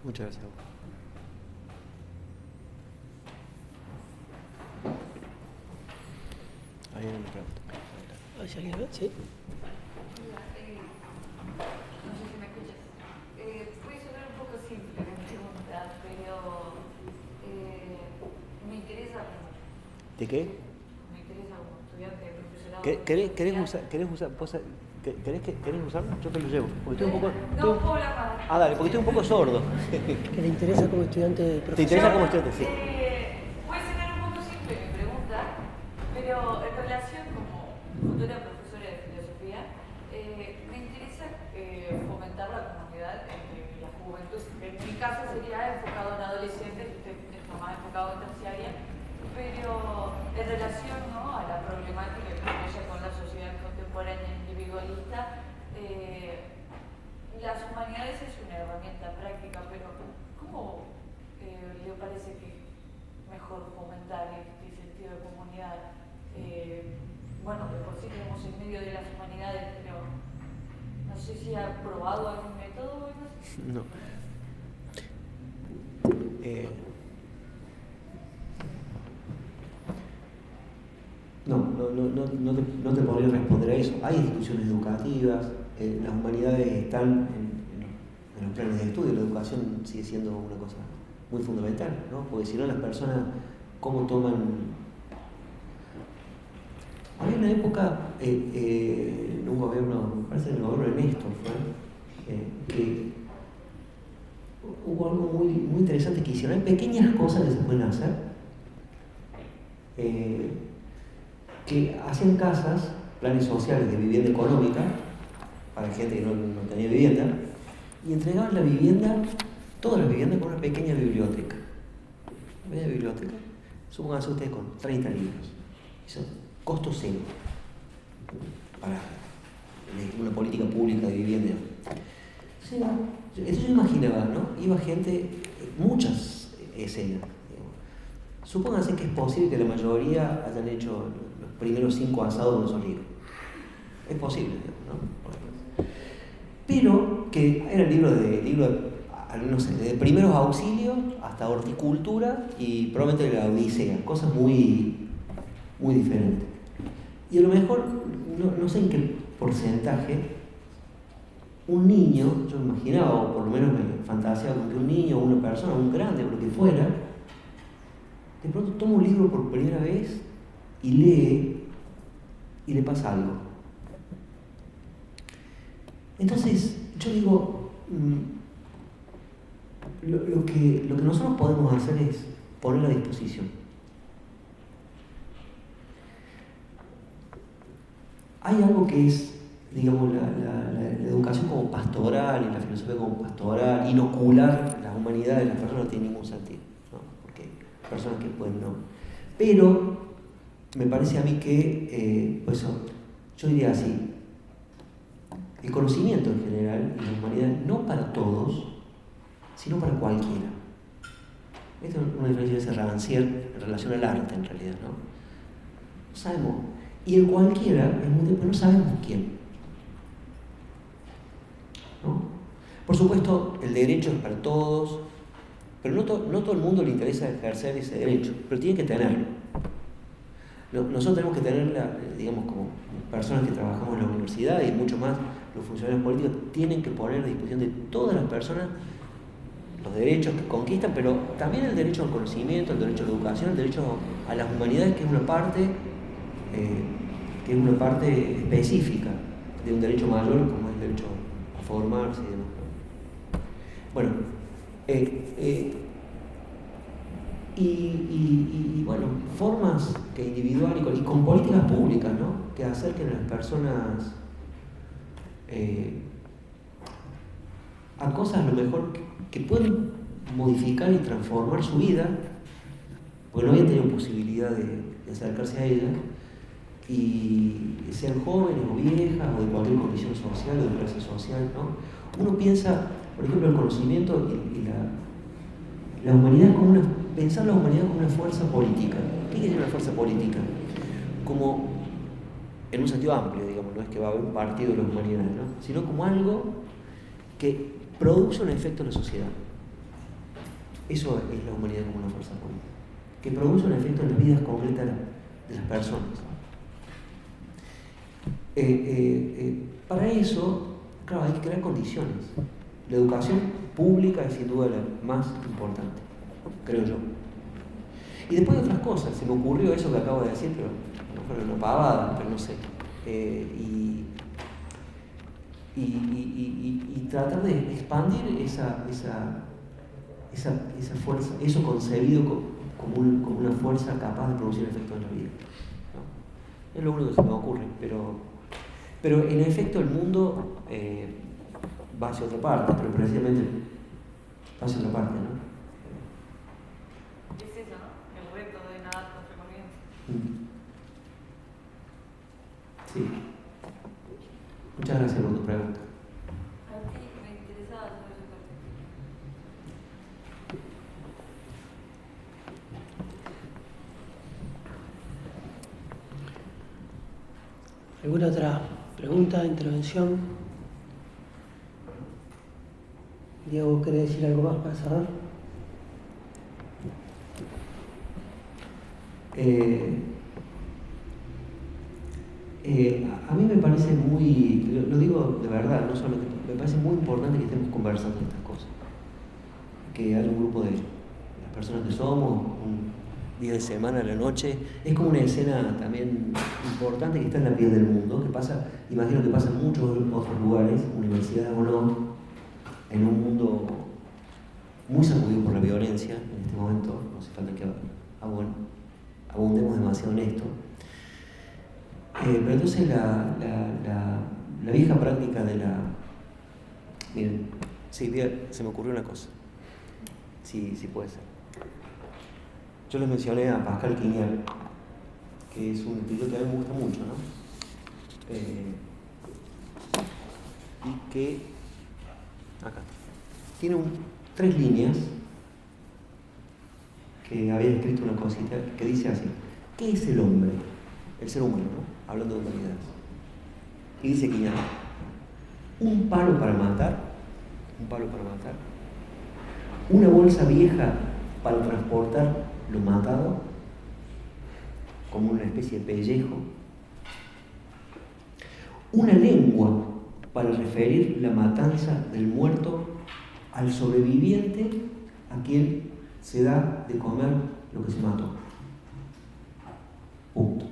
Muchas gracias. Ahí hay una pregunta. ¿Hay alguien más? Sí. Hola, no sé si me escuchas. Puede sonar un poco simple la pregunta, pero me interesa. ¿De qué? ¿Querés usar? ¿Querés usarlo? Yo te lo llevo. Porque estoy un poco. No puedo hablar más. Ah, dale, porque estoy un poco sordo. ¿Que le interesa como estudiante de ¿Te profesión? interesa como estudiante? Sí. Puede ser un poco simple mi pregunta, pero en relación como futura profesora de filosofía, me interesa fomentar la comunidad entre la juventud. En mi caso sería enfocado en adolescentes, usted está más enfocado en terciaria, pero en relación, ¿no?, a la problemática que apoya con la sociedad contemporánea individualista, las humanidades es una herramienta práctica, pero ¿cómo le parece que es mejor fomentar este sentido de comunidad? Bueno, de por sí tenemos en medio de las humanidades, pero no sé si ha probado algún método. No. No te podría responder a eso. Hay instituciones educativas, las humanidades están en los planes de estudio, la educación sigue siendo una cosa muy fundamental, ¿no? Porque si no, las personas, ¿cómo toman? Había una época, en un gobierno, me parece en el gobierno de Néstor, que hubo algo muy interesante que hicieron. Hay pequeñas cosas que se pueden hacer, que hacían casas, planes sociales de vivienda económica, para gente que no tenía vivienda, y entregaban la vivienda, toda la vivienda, con una pequeña biblioteca. Una pequeña biblioteca, supónganse ustedes con 30 libros. Eso, costo cero para una política pública de vivienda. Sí, entonces yo imaginaba, ¿no? Iba gente, muchas escenas. Supónganse que es posible que la mayoría hayan hecho los primeros 5 asados de un solo libro. Es posible, ¿no? Pero que eran libros no sé, de primeros auxilios hasta horticultura y probablemente de la Odisea, cosas muy, muy diferentes. Y a lo mejor, no sé en qué porcentaje, un niño, yo me imaginaba, o por lo menos me fantaseaba con que un niño o una persona, un grande o lo que fuera, de pronto toma un libro por primera vez y lee y le pasa algo. Entonces, yo digo, lo que nosotros podemos hacer es poner a disposición. Hay algo que es, digamos, la educación como pastoral y la filosofía como pastoral, inocular las humanidades de las personas no tiene ningún sentido, ¿no? Porque hay personas que pueden no. Pero me parece a mí que, pues yo diría así, el conocimiento en general y la humanidad no para todos, sino para cualquiera. Esta es una diferencia de Rancière en relación al arte, en realidad, ¿no? No sabemos. Y el cualquiera es muy, pero no sabemos quién, ¿no? Por supuesto, el derecho es para todos, pero no todo el mundo le interesa ejercer ese derecho, pero tiene que tenerlo. Nosotros tenemos que tenerla, digamos, como personas que trabajamos en la universidad y mucho más los funcionarios políticos tienen que poner a disposición de todas las personas los derechos que conquistan, pero también el derecho al conocimiento, el derecho a la educación, el derecho a las humanidades, que es una parte específica de un derecho mayor como es el derecho a formarse y demás. Bueno, y bueno, formas que individual y con políticas públicas, ¿no?, que acerquen a las personas a cosas a lo mejor que pueden modificar y transformar su vida, porque no habían tenido posibilidad de acercarse a ella, y sean jóvenes o viejas o de cualquier condición social o de clase social, ¿no? Uno piensa, por ejemplo, el conocimiento y la humanidad como pensar la humanidad como una fuerza política. ¿Qué es una fuerza política? Como en un sentido amplio, digamos, no es que va a haber un partido de las humanidades, ¿no?, sino como algo que produce un efecto en la sociedad. Eso es la humanidad como una fuerza política, que produce un efecto en las vidas concretas de las personas. Para eso, claro, hay que crear condiciones. La educación pública es sin duda la más importante, creo yo. Y después de otras cosas, se me ocurrió eso que acabo de decir, pero no fuera una pavada, pero no sé. Y tratar de expandir esa fuerza, eso concebido como una fuerza capaz de producir efectos en la vida, ¿no? Es lo único que se me ocurre, pero en efecto el mundo va hacia otra parte, pero precisamente va hacia otra parte, ¿no? Es eso, ¿no? El reto de nadar contra corriente. Sí. Muchas gracias por tu pregunta. A ti me interesaba saber su perspectiva. ¿Alguna otra pregunta, intervención? Diego, ¿querés decir algo más para cerrar? A mí me parece muy, lo digo de verdad, no solamente, me parece muy importante que estemos conversando de estas cosas. Que haya un grupo de las personas que somos, un día de semana a la noche, es como una escena también importante que está en la piel del mundo, que pasa, imagino que pasa en muchos otros lugares, universidades o no, en un mundo muy sacudido por la violencia en este momento, no hace falta que abundemos demasiado en esto. Pero entonces la vieja práctica de la... Miren, sí, se me ocurrió una cosa. Sí puede ser. Yo les mencioné a Pascal Quignal, que es un estilo que a mí me gusta mucho, ¿no? Y que... Acá. Tiene 3 líneas que había escrito una cosita que dice así. ¿Qué es el hombre? El ser humano, ¿no? Hablando de humanidades. Y dice Quignal, un palo para matar, una bolsa vieja para transportar lo matado, como una especie de pellejo, una lengua para referir la matanza del muerto al sobreviviente a quien se da de comer lo que se mató. Punto.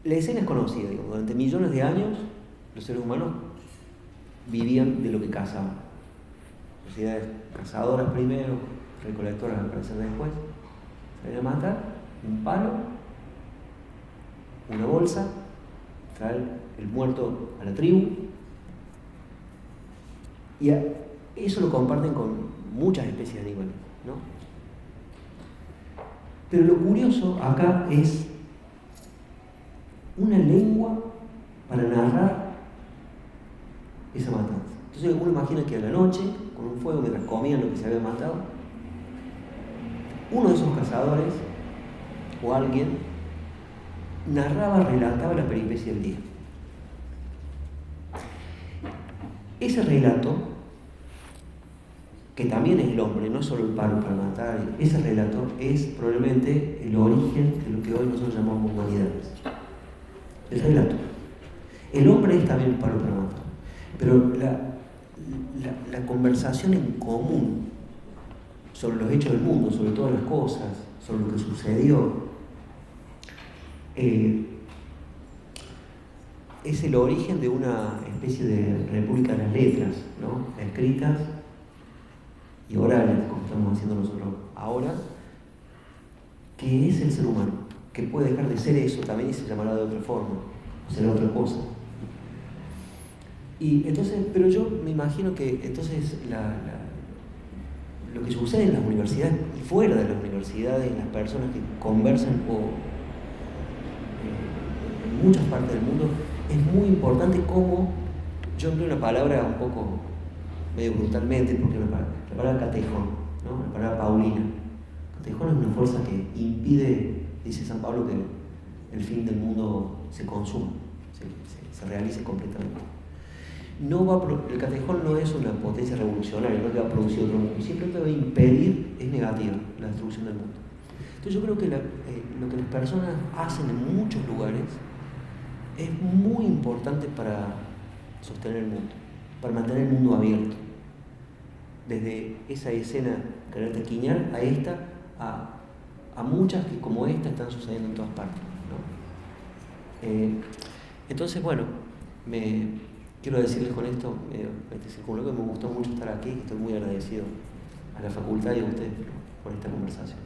La escena es conocida, digamos. Durante millones de años los seres humanos vivían de lo que cazaban. Sociedades cazadoras primero, recolectoras aparecen después. Salían a matar, un palo, una bolsa, traer el muerto a la tribu. Y eso lo comparten con muchas especies de animales, ¿no? Pero lo curioso acá es una lengua para narrar esa matanza. Entonces uno imagina que a la noche, con un fuego, mientras comían lo que se había matado, uno de esos cazadores o alguien relataba la peripecia del día. Ese relato, que también es el hombre, no solo el palo para matar, ese relato es probablemente el origen de lo que hoy nosotros llamamos humanidades. El relato. El hombre es también el palo para matar. Pero la conversación en común sobre los hechos del mundo, sobre todas las cosas, sobre lo que sucedió, es el origen de una especie de república de las letras, ¿no? Escritas y orales, como estamos haciendo nosotros ahora, que es el ser humano, que puede dejar de ser eso también y se llamará de otra forma, o será otra cosa. Y entonces, pero yo me imagino que entonces lo que sucede en las universidades y fuera de las universidades, en las personas que conversan en muchas partes del mundo, es muy importante cómo, yo empleo una palabra un poco medio brutalmente, porque la palabra catejón, ¿no? La palabra paulina. Catejón es una fuerza que impide, dice San Pablo, que el fin del mundo se consuma, se realice completamente. El catejón no es una potencia revolucionaria, no es que va a producir otro mundo, simplemente va a impedir, es negativa, la destrucción del mundo. Entonces yo creo que lo que las personas hacen en muchos lugares es muy importante para sostener el mundo, para mantener el mundo abierto. Desde esa escena que era de Quignal a esta, a muchas que como esta están sucediendo en todas partes, ¿no? Entonces, bueno, quiero decirles con esto, este circunloquio, que me gustó mucho estar aquí, estoy muy agradecido a la facultad y a ustedes por esta conversación.